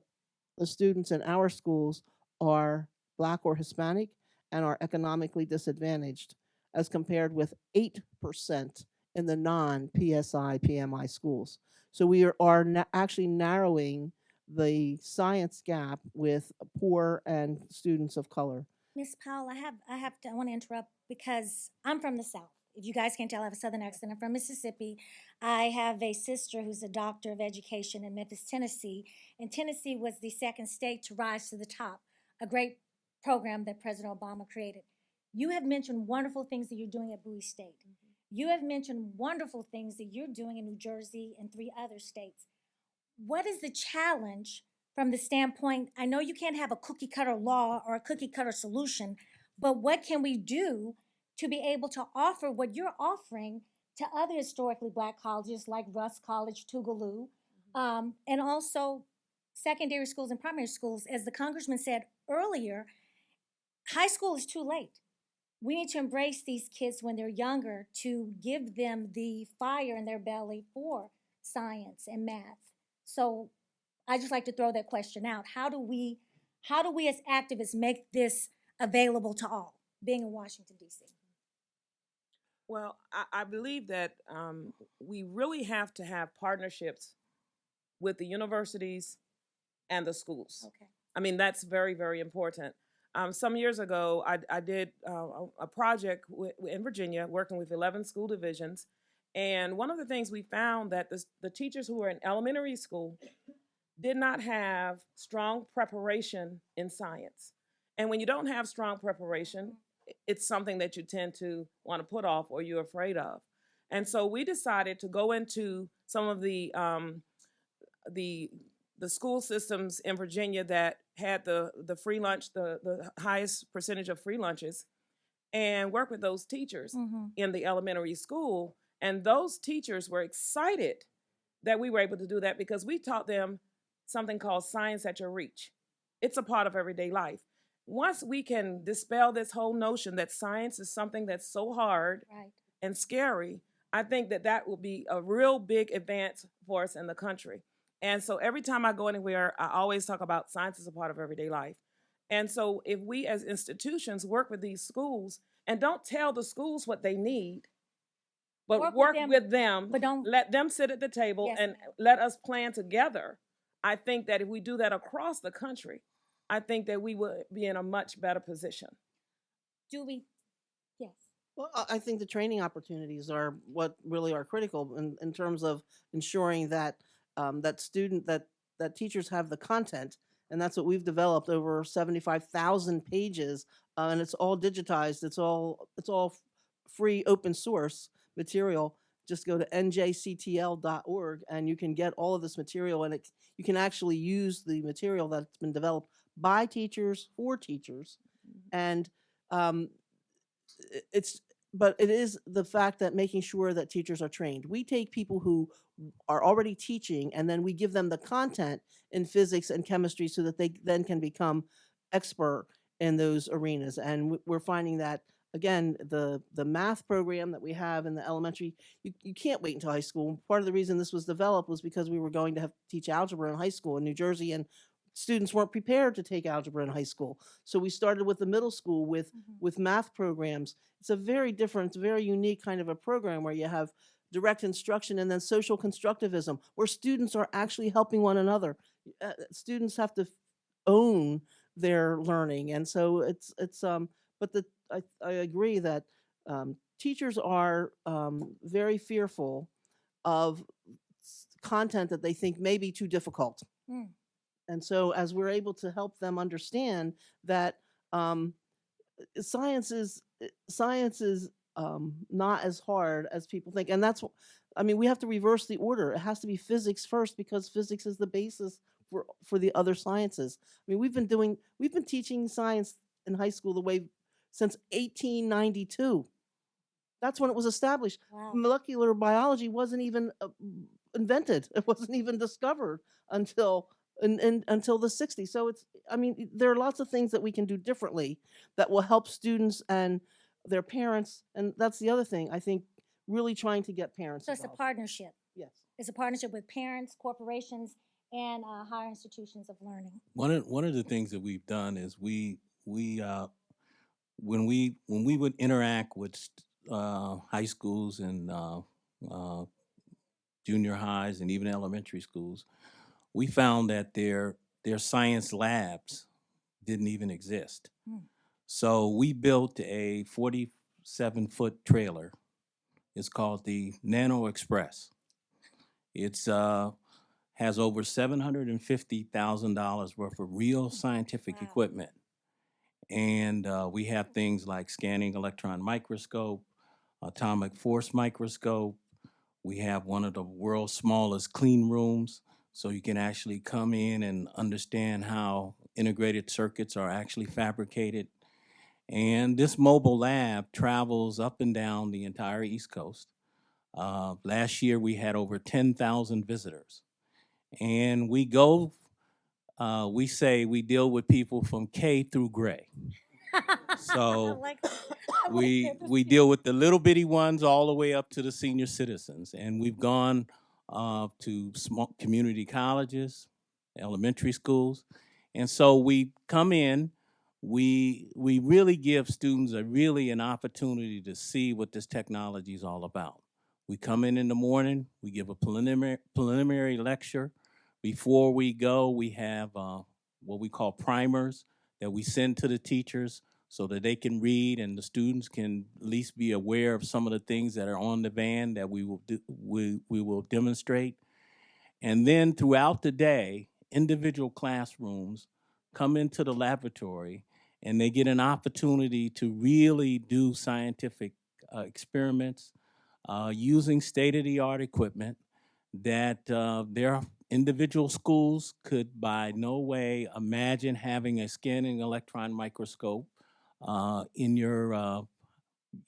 the students in our schools are Black or Hispanic and are economically disadvantaged, as compared with 8% in the non-PSI, PMI schools. So we are actually narrowing the science gap with poor and students of color. Miss Powell, I want to interrupt because I'm from the South. If you guys can't tell, I have a Southern accent. I'm from Mississippi. I have a sister who's a doctor of education in Memphis, Tennessee. And Tennessee was the second state to rise to the top, a great program that President Obama created. You have mentioned wonderful things that you're doing at Bowie State. You have mentioned wonderful things that you're doing in New Jersey and 3 other states. What is the challenge from the standpoint, I know you can't have a cookie cutter law or a cookie cutter solution, but what can we do to be able to offer what you're offering to other historically Black colleges like Russ College, Tougaloo, and also secondary schools and primary schools? As the Congressman said earlier, high school is too late. We need to embrace these kids when they're younger to give them the fire in their belly for science and math. So I just like to throw that question out. How do we as activists make this available to all, being in Washington, D.C.? Well, I believe that we really have to have partnerships with the universities and the schools. Okay. I mean, that's very, very important. Some years ago, I did a project in Virginia working with 11 school divisions. And one of the things we found that the teachers who were in elementary school did not have strong preparation in science. And when you don't have strong preparation, it's something that you tend to want to put off or you're afraid of. And so we decided to go into some of the school systems in Virginia that had the free lunch, the highest percentage of free lunches, and work with those teachers in the elementary school. And those teachers were excited that we were able to do that because we taught them something called science at your reach. It's a part of everyday life. Once we can dispel this whole notion that science is something that's so hard and scary, I think that will be a real big advance for us in the country. And so every time I go anywhere, I always talk about science as a part of everyday life. And so if we as institutions work with these schools and don't tell the schools what they need, but work with them, but don't let them sit at the table and let us plan together. I think that if we do that across the country, I think that we would be in a much better position. Do we? Yes. Well, I think the training opportunities are what really are critical in terms of ensuring that that teachers have the content, and that's what we've developed, over 75,000 pages, and it's all digitized. It's all free open source material. Just go to njctl.org and you can get all of this material, and you can actually use the material that's been developed by teachers for teachers. And but it is the fact that making sure that teachers are trained. We take people who are already teaching and then we give them the content in physics and chemistry so that they then can become expert in those arenas. And we're finding that, again, the math program that we have in the elementary, you can't wait until high school. Part of the reason this was developed was because we were going to have to teach algebra in high school in New Jersey, and students weren't prepared to take algebra in high school. So we started with the middle school with math programs. It's a very different, very unique kind of a program where you have direct instruction and then social constructivism, where students are actually helping one another. Students have to own their learning. And so I agree that teachers are very fearful of content that they think may be too difficult. And so as we're able to help them understand that science is not as hard as people think. And we have to reverse the order. It has to be physics first, because physics is the basis for the other sciences. I mean, we've been teaching science in high school since 1892. That's when it was established. Wow. Molecular biology wasn't even invented. It wasn't even discovered until until the 60s. So it's, I mean, there are lots of things that we can do differently that will help students and their parents. And that's the other thing, I think, really trying to get parents So it's a involved. partnership. Yes. It's a partnership with parents, corporations, and higher institutions of learning. One of the things that we've done is when we would interact with high schools and uh, junior highs and even elementary schools, we found that their science labs didn't even exist. So we built a 47-foot trailer. It's called the Nano Express. It's has over $750,000 worth of real scientific Wow. equipment. And we have things like scanning electron microscope, atomic force microscope. We have one of the world's smallest clean rooms, so you can actually come in and understand how integrated circuits are actually fabricated. And this mobile lab travels up and down the entire East Coast. Last year, we had over 10,000 visitors. And we say we deal with people from K through gray. So we deal with the little bitty ones all the way up to the senior citizens. And we've gone to small community colleges, elementary schools. And so we come in, we really give students an opportunity to see what this technology is all about. We come in the morning, we give a preliminary lecture. Before we go, we have what we call primers that we send to the teachers so that they can read and the students can at least be aware of some of the things that are on the van that we will demonstrate. And then throughout the day, individual classrooms come into the laboratory and they get an opportunity to really do scientific experiments using state-of-the-art equipment that their individual schools could by no way imagine having a scanning electron microscope in your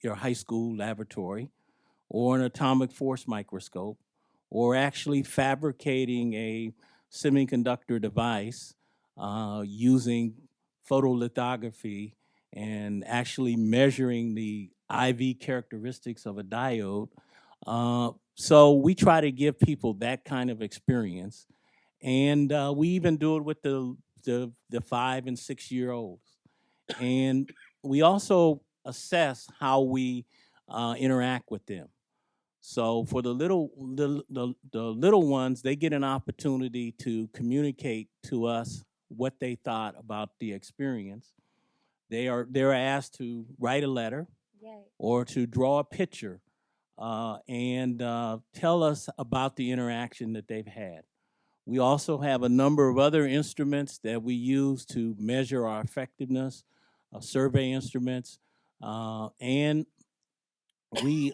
high school laboratory, or an atomic force microscope, or actually fabricating a semiconductor device using photolithography and actually measuring the IV characteristics of a diode. So we try to give people that kind of experience, and we even do it with the 5 and 6 year olds. And we also assess how we interact with them. So for the little ones, they get an opportunity to communicate to us what they thought about the experience. They're asked to write a letter Yay. or to draw a picture and tell us about the interaction that they've had. We also have a number of other instruments that we use to measure our effectiveness, survey instruments, and we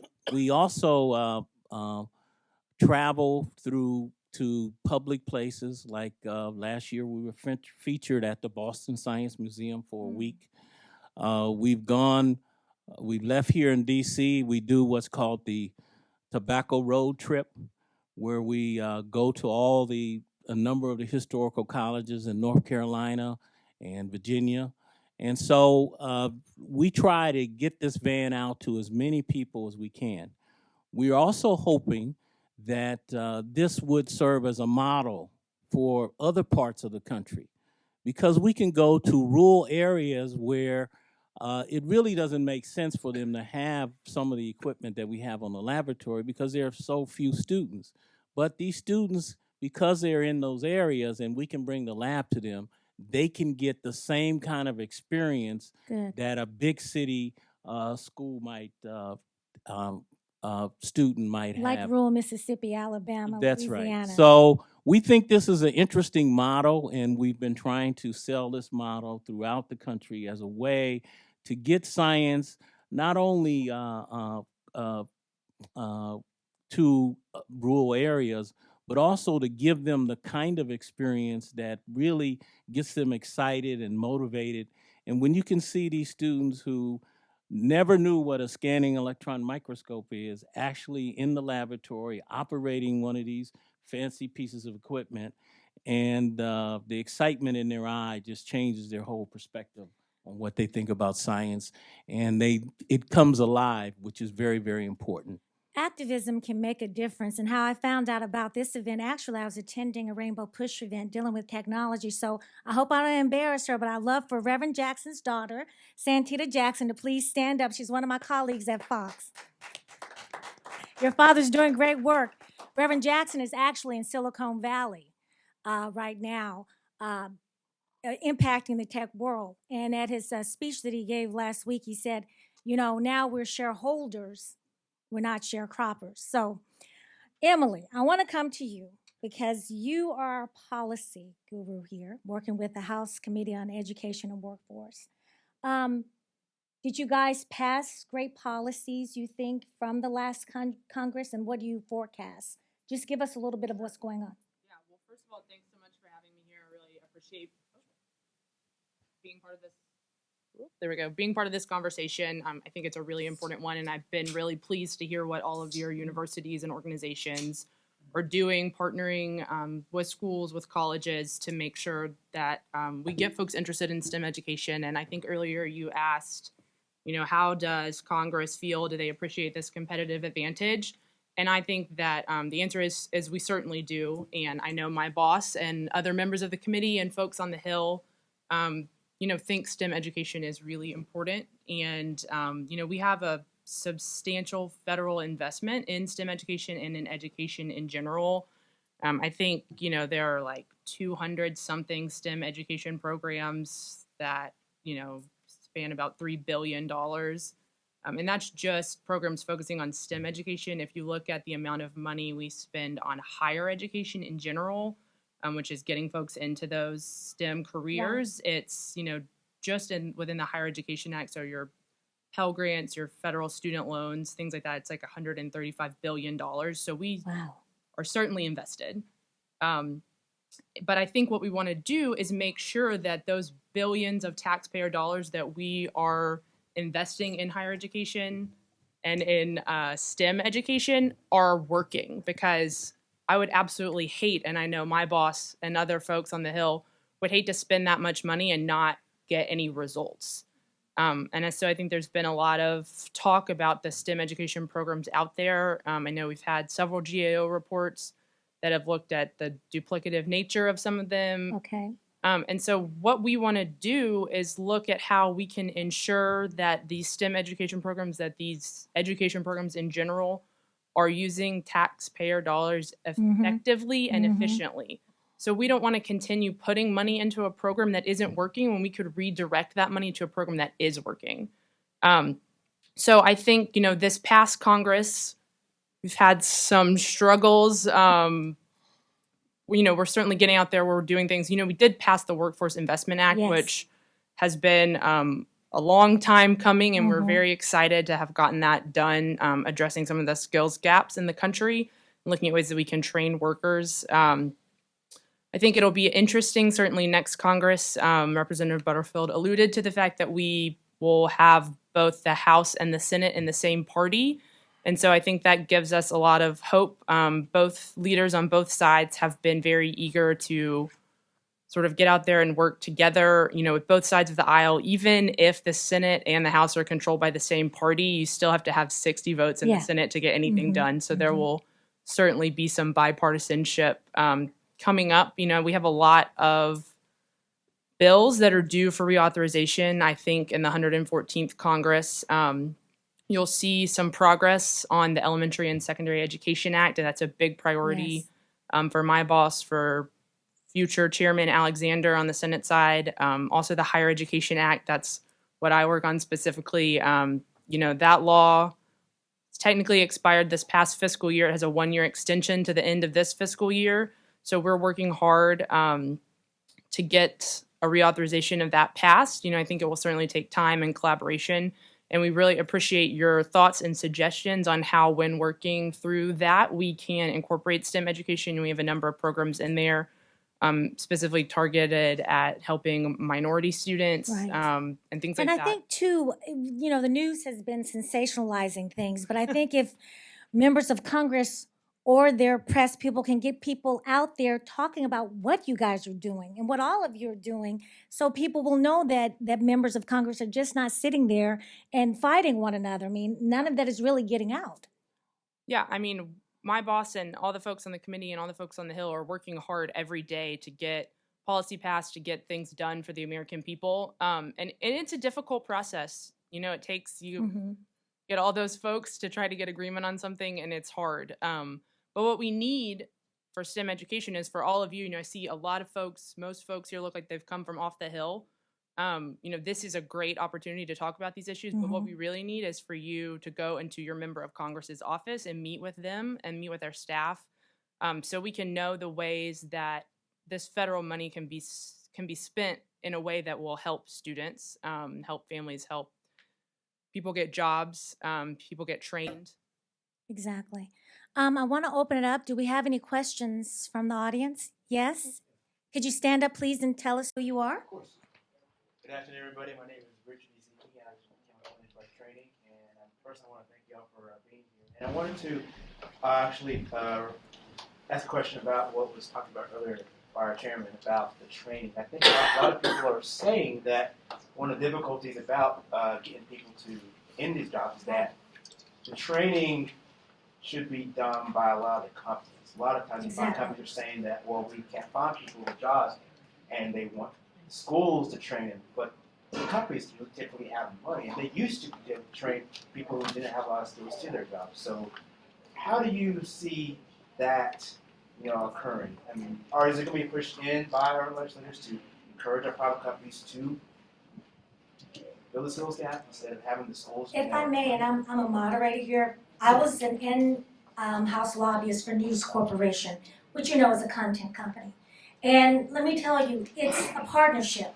also travel through to public places. Like last year, we were featured at the Boston Science Museum for a week. We've left here in D.C. We do what's called the Tobacco Road Trip, where we go to a number of the historical colleges in North Carolina and Virginia. And so we try to get this van out to as many people as we can. We're also hoping that this would serve as a model for other parts of the country, because we can go to rural areas where it really doesn't make sense for them to have some of the equipment that we have on the laboratory because there are so few students. But these students, because they're in those areas and we can bring the lab to them, they can get the same kind of experience Good. that a big city school student might Like have. rural Mississippi, Alabama, That's Louisiana. right. So we think this is an interesting model, and we've been trying to sell this model throughout the country as a way to get science not only to rural areas, but also to give them the kind of experience that really gets them excited and motivated. And when you can see these students who never knew what a scanning electron microscope is, actually in the laboratory operating one of these fancy pieces of equipment, and the excitement in their eye just changes their whole perspective on what they think about science, and it comes alive, which is very, very important. Activism can make a difference. And how I found out about this event, actually, I was attending a Rainbow Push event dealing with technology. So I hope I don't embarrass her, but I'd love for Reverend Jackson's daughter, Santita Jackson, to please stand up. She's one of my colleagues at Fox. Your father's doing great work. Reverend Jackson is actually in Silicon Valley right now, impacting the tech world. And at his speech that he gave last week, he said, you know, now we're shareholders, we're not sharecroppers. So, Emily, I want to come to you because you are a policy guru here, working with the House Committee on Education and Workforce. Did you guys pass great policies, you think, from the last Congress, and what do you forecast? Just give us a little bit of what's going on. Yeah, well, first of all, thanks so much for having me here. I really appreciate being part of this. There we go. Being part of this conversation, I think it's a really important one, and I've been really pleased to hear what all of your universities and organizations are doing, partnering with schools, with colleges to make sure that we get folks interested in STEM education. And I think earlier you asked, you know, how does Congress feel? Do they appreciate this competitive advantage? And I think that the answer is we certainly do. And I know my boss and other members of the committee and folks on the Hill you know, think STEM education is really important. And, you know, we have a substantial federal investment in STEM education and in education in general. I think, you know, there are like 200 something STEM education programs that, you know, span about $3 billion. And that's just programs focusing on STEM education. If you look at the amount of money we spend on higher education in general, which is getting folks into those STEM careers. Yeah. It's, you know, just within the Higher Education Act, so your Pell Grants, your federal student loans, things like that, it's like $135 billion. So we are certainly invested. But I think what we want to do is make sure that those billions of taxpayer dollars that we are investing in higher education and in STEM education are working, because I would absolutely hate, and I know my boss and other folks on the Hill would hate to spend that much money and not get any results. And so I think there's been a lot of talk about the STEM education programs out there. I know we've had several GAO reports that have looked at the duplicative nature of some of them. Okay. And so what we want to do is look at how we can ensure that these STEM education programs, that these education programs in general, are using taxpayer dollars effectively and efficiently. So we don't want to continue putting money into a program that isn't working when we could redirect that money to a program that is working. So I think, you know, this past Congress, we've had some struggles. You know, we're certainly getting out there, we're doing things. You know, we did pass the Workforce Investment Act, which has been a long time coming, and we're very excited to have gotten that done, addressing some of the skills gaps in the country, and looking at ways that we can train workers. I think it'll be interesting, certainly next Congress. Representative Butterfield alluded to the fact that we will have both the House and the Senate in the same party. And so I think that gives us a lot of hope. Both leaders on both sides have been very eager to sort of get out there and work together, you know, with both sides of the aisle. Even if the Senate and the House are controlled by the same party, you still have to have 60 votes in the Senate to get anything done. So there will certainly be some bipartisanship coming up. You know, we have a lot of bills that are due for reauthorization. I think in the 114th Congress, you'll see some progress on the Elementary and Secondary Education Act, and that's a big priority for my boss, for future Chairman Alexander on the Senate side. Also the Higher Education Act, that's what I work on specifically. You know, that law is technically expired this past fiscal year. It has a 1-year extension to the end of this fiscal year. So we're working hard to get a reauthorization of that passed. You know, I think it will certainly take time and collaboration. And we really appreciate your thoughts and suggestions on how, when working through that, we can incorporate STEM education. We have a number of programs in there specifically targeted at helping minority students Right. and things And like I that. think too, the news has been sensationalizing things, but I think if members of Congress or their press people can get people out there talking about what you guys are doing and what all of you are doing, so people will know that members of Congress are just not sitting there and fighting one another. I mean, none of that is really getting out. Yeah, I mean, my boss and all the folks on the committee and all the folks on the Hill are working hard every day to get policy passed, to get things done for the American people. And it's a difficult process. It takes you Mhm. get all those folks to try to get agreement on something, and it's hard. But what we need for STEM education is for all of you. I see a lot of folks, most folks here look like they've come from off the Hill. This is a great opportunity to talk about these issues, but what we really need is for you to go into your member of Congress's office and meet with them and meet with their staff, so we can know the ways that this federal money can be spent in a way that will help students, help families, help people get jobs, people get trained. Exactly. I want to open it up. Do we have any questions from the audience? Yes? Could you stand up, please, and tell us who you are? Of course. Good afternoon, everybody. My name is Richard Ezeki. I just came out with training, and first I want to thank y'all for being here. And I wanted to actually ask a question about what was talked about earlier by our chairman about the training. I think a lot of people are saying that one of the difficulties about getting people to in these jobs is that the training should be done by a lot of the companies. A lot of times, Exactly. companies are saying that, well, we can't find people with jobs, and they want schools to train them, but the companies do typically have money, and they used to be able to train people who didn't have a lot of skills to their jobs. So, how do you see that, occurring? I mean, or is it going to be pushed in by our legislators to encourage our private companies to build the skills gap instead of having the schools? If I may, and I'm a moderator here, I was an in-house lobbyist for News Corporation, which is a content company. And let me tell you, it's a partnership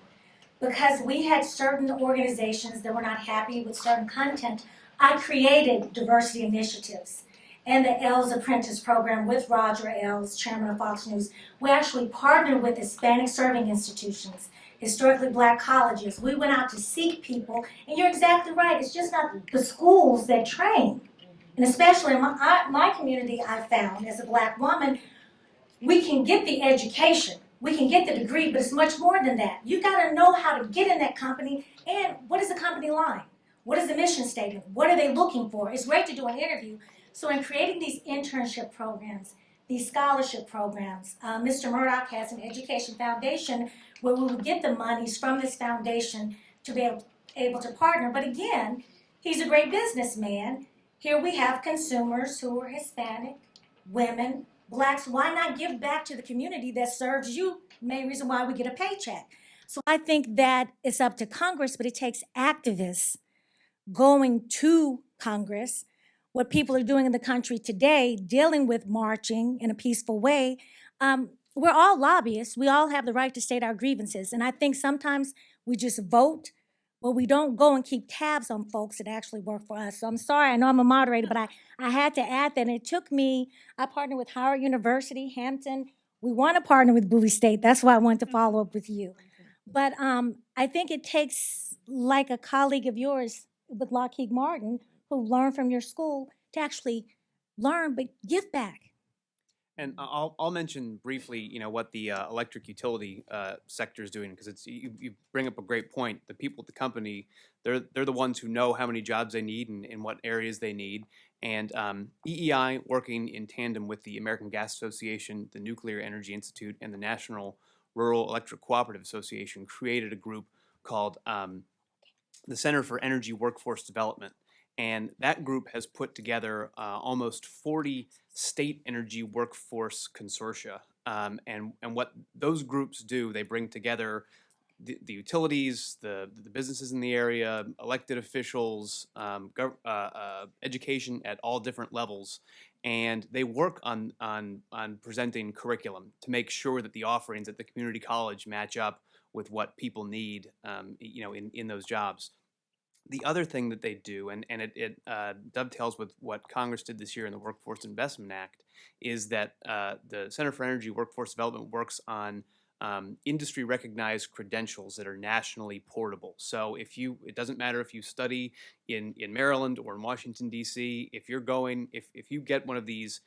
because we had certain organizations that were not happy with certain content. I created diversity initiatives and the L's Apprentice program with Roger Ailes, chairman of Fox News. We actually partnered with Hispanic serving institutions, historically black colleges. We went out to seek people, and you're exactly right. It's just not the schools that train. And especially in my community, I found as a black woman, we can get the education, we can get the degree, but it's much more than that. You got to know how to get in that company, and what is the company line? What is the mission statement? What are they looking for? It's great to do an interview. So in creating these internship programs, these scholarship programs, Mr. Murdoch has an education foundation where we would get the monies from this foundation to be able to partner. But again, he's a great businessman. Here we have consumers who are Hispanic, women, blacks. Why not give back to the community that serves you? Main reason why we get a paycheck. So I think that it's up to Congress, but it takes activists going to Congress. What people are doing in the country today, dealing with marching in a peaceful way. We're all lobbyists. We all have the right to state our grievances. And I think sometimes we just vote, but we don't go and keep tabs on folks that actually work for us. So I'm sorry, I know I'm a moderator, but I had to add that. And it took me, I partnered with Howard University, Hampton. We want to partner with Bowie State. That's why I wanted to follow up with you. But I think it takes, like a colleague of yours with Lockheed Martin, who learned from your school, to actually learn, but give back. And I'll mention briefly, what the electric utility sector is doing, because it's you bring up a great point. The people at the company, they're the ones who know how many jobs they need and in what areas they need. And EEI, working in tandem with the American Gas Association, the Nuclear Energy Institute, and the National Rural Electric Cooperative Association, created a group called the Center for Energy Workforce Development. And that group has put together almost 40 state energy workforce consortia. And what those groups do, they bring together the utilities, the businesses in the area, elected officials, education at all different levels. And they work on presenting curriculum to make sure that the offerings at the community college match up with what people need, in those jobs. The other thing that they do, and it dovetails with what Congress did this year in the Workforce Investment Act, is that the Center for Energy Workforce Development works on industry recognized credentials that are nationally portable. So it doesn't matter if you study in Maryland or in Washington, D.C., if you get one of these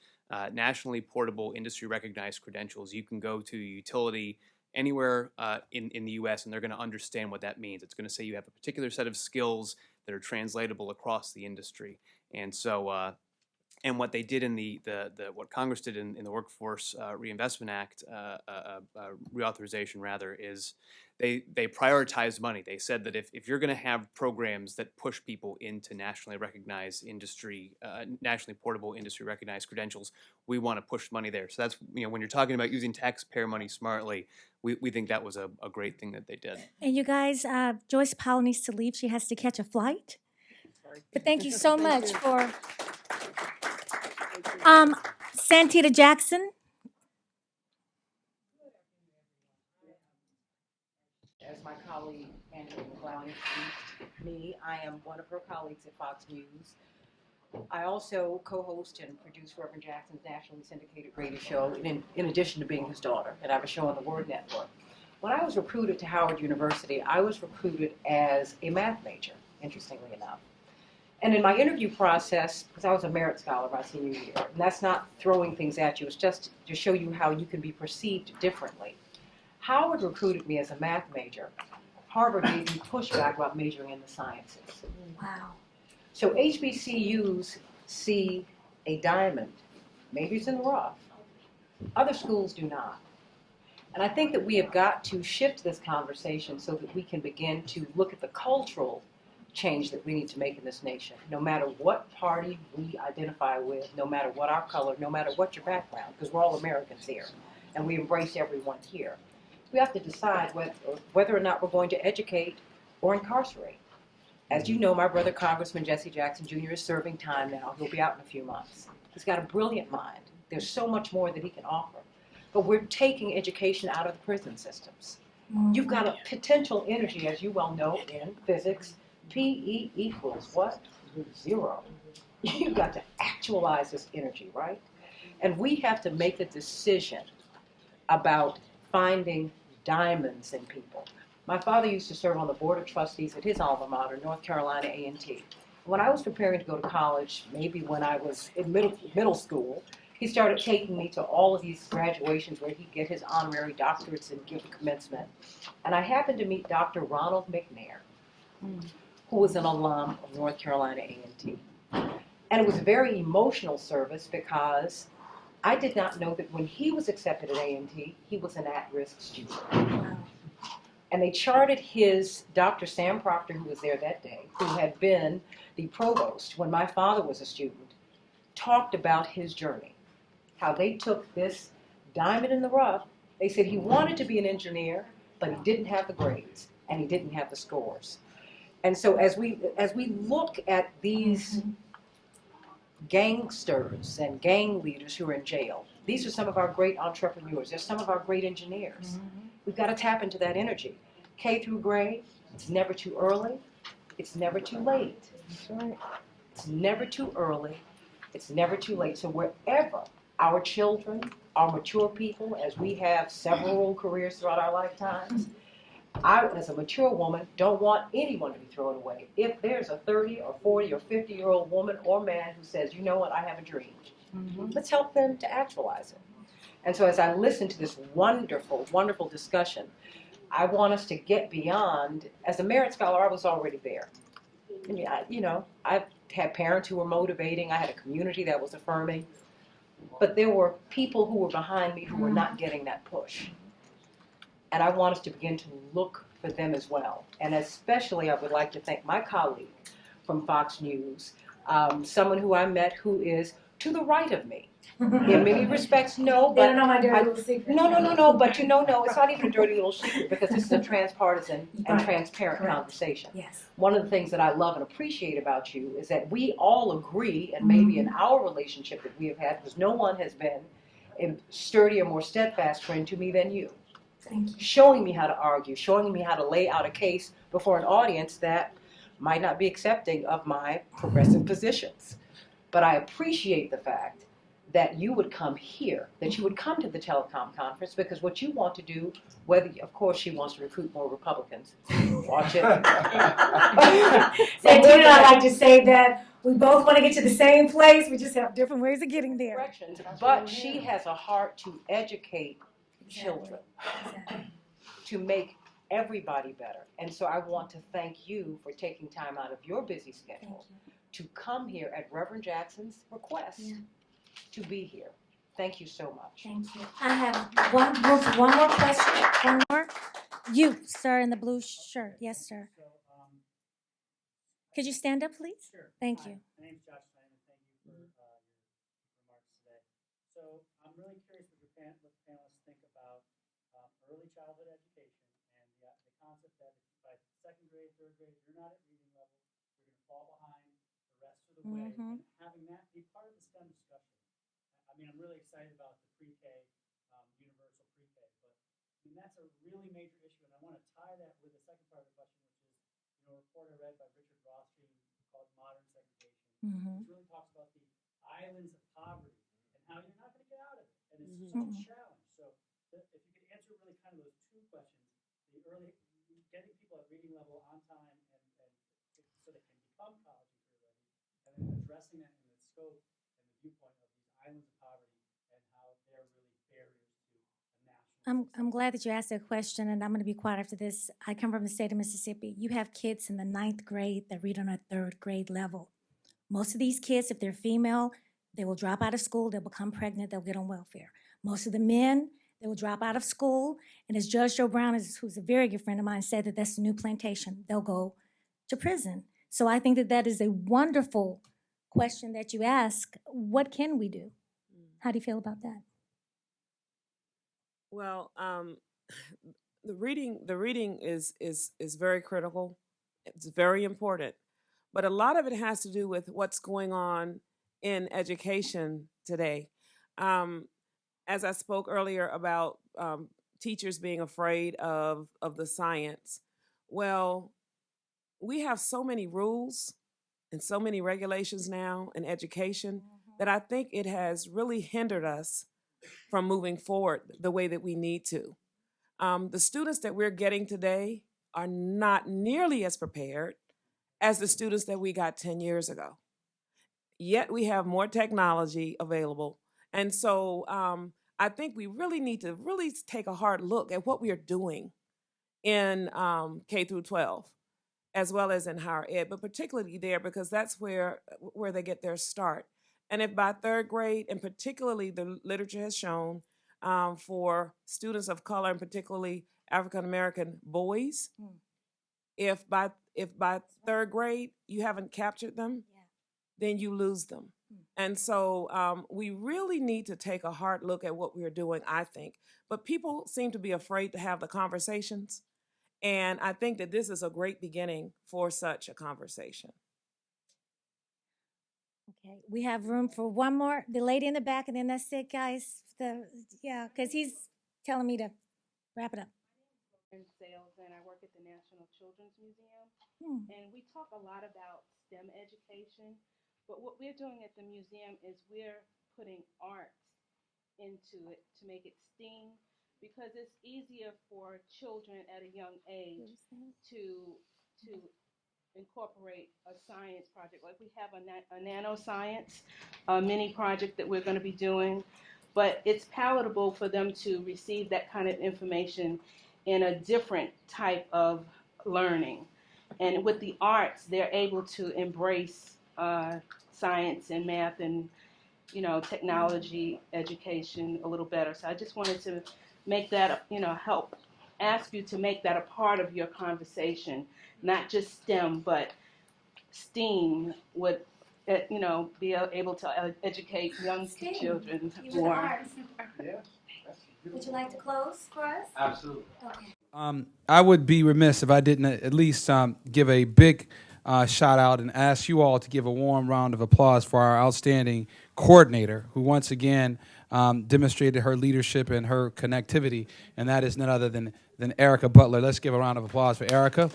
nationally portable industry recognized credentials, you can go to a utility anywhere in the U.S. and they're going to understand what that means. It's going to say you have a particular set of skills that are translatable across the industry. And so and what they did in what Congress did in the Workforce Reinvestment Act, reauthorization rather, is they prioritized money. They said that if you're going to have programs that push people into nationally recognized industry, nationally portable industry recognized credentials, we want to push money there. So that's, when you're talking about using taxpayer money smartly, we think that was a great thing that they did. And you guys, Joyce Powell needs to leave. She has to catch a flight. But thank you so much for Santita Jackson. As my colleague Angela McCloud introduced me, I am one of her colleagues at Fox News. I also co-host and produce Reverend Jackson's nationally syndicated radio show, in addition to being his daughter, and I have a show on the Word Network. When I was recruited to Howard University, I was recruited as a math major, interestingly enough. And in my interview process, because I was a merit scholar my senior year, and that's not throwing things at you, it's just to show you how you can be perceived differently. Howard recruited me as a math major. Harvard gave me pushback about majoring in the sciences. Wow. So HBCUs see a diamond, maybe it's in the rough. Other schools do not. And I think that we have got to shift this conversation so that we can begin to look at the cultural change that we need to make in this nation, no matter what party we identify with, no matter what our color, no matter what your background, because we're all Americans here, and we embrace everyone here. We have to decide whether or not we're going to educate or incarcerate. As you know, my brother, Congressman Jesse Jackson Jr., is serving time now. He'll be out in a few months. He's got a brilliant mind. There's so much more that he can offer. But we're taking education out of the prison systems. You've got a potential energy, as you well know, in physics. PE equals what? 0. You've got to actualize this energy, right? And we have to make a decision about finding diamonds in people. My father used to serve on the board of trustees at his alma mater, North Carolina A&T. When I was preparing to go to college, maybe when I was in middle school, he started taking me to all of these graduations where he'd get his honorary doctorates and give commencement. And I happened to meet Dr. Ronald McNair, who was an alum of North Carolina A&T. And it was a very emotional service because I did not know that when he was accepted at A&T, he was an at-risk student. And they charted Dr. Sam Proctor, who was there that day, who had been the provost when my father was a student, talked about his journey, how they took this diamond in the rough. They said he wanted to be an engineer, but he didn't have the grades, and he didn't have the scores. And so as we look at these gangsters and gang leaders who are in jail, these are some of our great entrepreneurs. They're some of our great engineers. We've got to tap into that energy. K through grade, it's never too early. It's never too late. It's never too early. It's never too late. So wherever our children, our mature people, as we have several careers throughout our lifetimes, I, as a mature woman, don't want anyone to be thrown away. If there's a 30 or 40 or 50-year-old woman or man who says, you know what, I have a dream, let's help them to actualize it. And so as I listen to this wonderful, wonderful discussion, I want us to get beyond, as a merit scholar, I was already there. I had parents who were motivating. I had a community that was affirming. But there were people who were behind me who were not getting that push. And I want us to begin to look for them as well. And especially I would like to thank my colleague from Fox News, someone who I met who is to the right of me. In many respects, no. They don't know my dirty little secret. No. But no, it's not even a dirty little secret because this is a transpartisan and transparent conversation. Yes. One of the things that I love and appreciate about you is that we all agree, and maybe in our relationship that we have had, because no one has been a sturdier, more steadfast friend to me than you. Thank you. Showing me how to argue, showing me how to lay out a case before an audience that might not be accepting of my progressive positions. But I appreciate the fact that you would come here, that you would come to the telecom conference, because what you want to do, whether, of course, she wants to recruit more Republicans. Watch it. And Tina and I like to say that we both want to get to the same place, we just have different ways of getting there. Directions, but she has a heart to educate children, to make everybody better. And so I want to thank you for taking time out of your busy schedule to come here at Reverend Jackson's request to be here. Thank you so much. Thank you. I have one more question. One more. You, sir, in the blue shirt. Yes, sir. Could you stand up, please? Sure. Thank Hi, you. my name's Josh Simon. Thank you for your remarks today. So I'm really curious what the panelists think about early childhood education and the concept that if by second grade, third grade, you're not at reading level, you're going to fall behind the rest of the way, and having that be part of the STEM discussion. I mean, I'm really excited about the pre-K, universal pre-K, but I mean, that's a really major issue, and I want to tie that with the second part of the question, which is, a report I read by Richard Rothstein called Modern Segregation, which really talks about the islands of poverty and how you're not going to get out of it, and it's such a challenge. So if you could answer really kind of those two questions, the early, getting people at reading level on time and so they can become college and career ready, and then addressing that in the scope and the viewpoint of these islands of poverty and how they're really barriers to a national. I'm glad that you asked that question, and I'm going to be quiet after this. I come from the state of Mississippi. You have kids in the 9th grade that read on a 3rd grade level. Most of these kids, if they're female, they will drop out of school, they'll become pregnant, they'll get on welfare. Most of the men, they will drop out of school, and as Judge Joe Brown, who's a very good friend of mine, said that that's the new plantation. They'll go to prison. So I think that that is a wonderful question that you ask. What can we do? How do you feel about that? Well, the reading is very critical. It's very important, but a lot of it has to do with what's going on in education today. As I spoke earlier about teachers being afraid of the science, well, we have so many rules and so many regulations now in education that I think it has really hindered us from moving forward the way that we need to. The students that we're getting today are not nearly as prepared as the students that we got 10 years ago. Yet we have more technology available. And so I think we really need to really take a hard look at what we are doing in K through 12, as well as in higher ed, but particularly there because that's where they get their start. And if by 3rd grade, and particularly the literature has shown for students of color, and particularly African American boys, if by 3rd grade you haven't captured them, then you lose them. And so we really need to take a hard look at what we're doing, I think. But people seem to be afraid to have the conversations. And I think that this is a great beginning for such a conversation. Okay, we have room for one more. The lady in the back, and then that's it, guys. Because he's telling me to wrap it up. In sales, and I work at the National Children's Museum. And we talk a lot about STEM education, but what we're doing at the museum is we're putting arts into it to make it STEAM, because it's easier for children at a young age to incorporate a science project. Like we have a nanoscience mini project that we're going to be doing, but it's palatable for them to receive that kind of information in a different type of learning. And with the arts, they're able to embrace science and math and technology education a little better. So I just wanted to make that, help ask you to make that a part of your conversation, not just STEM, but STEAM would, be able to educate young children more. Would you like to close for us? Absolutely. Okay. I would be remiss if I didn't at least give a big shout out and ask you all to give a warm round of applause for our outstanding coordinator, who once again demonstrated her leadership and her connectivity, and that is none other than Erica Butler. Let's give a round of applause for Erica.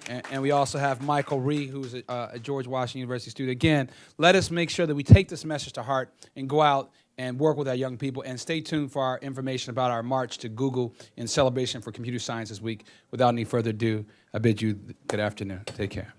And we also have Michael Ree, who's a George Washington University student. Again, let us make sure that we take this message to heart and go out and work with our young people. And stay tuned for our information about our march to Google in celebration for Computer Sciences Week. Without any further ado, I bid you good afternoon. Take care.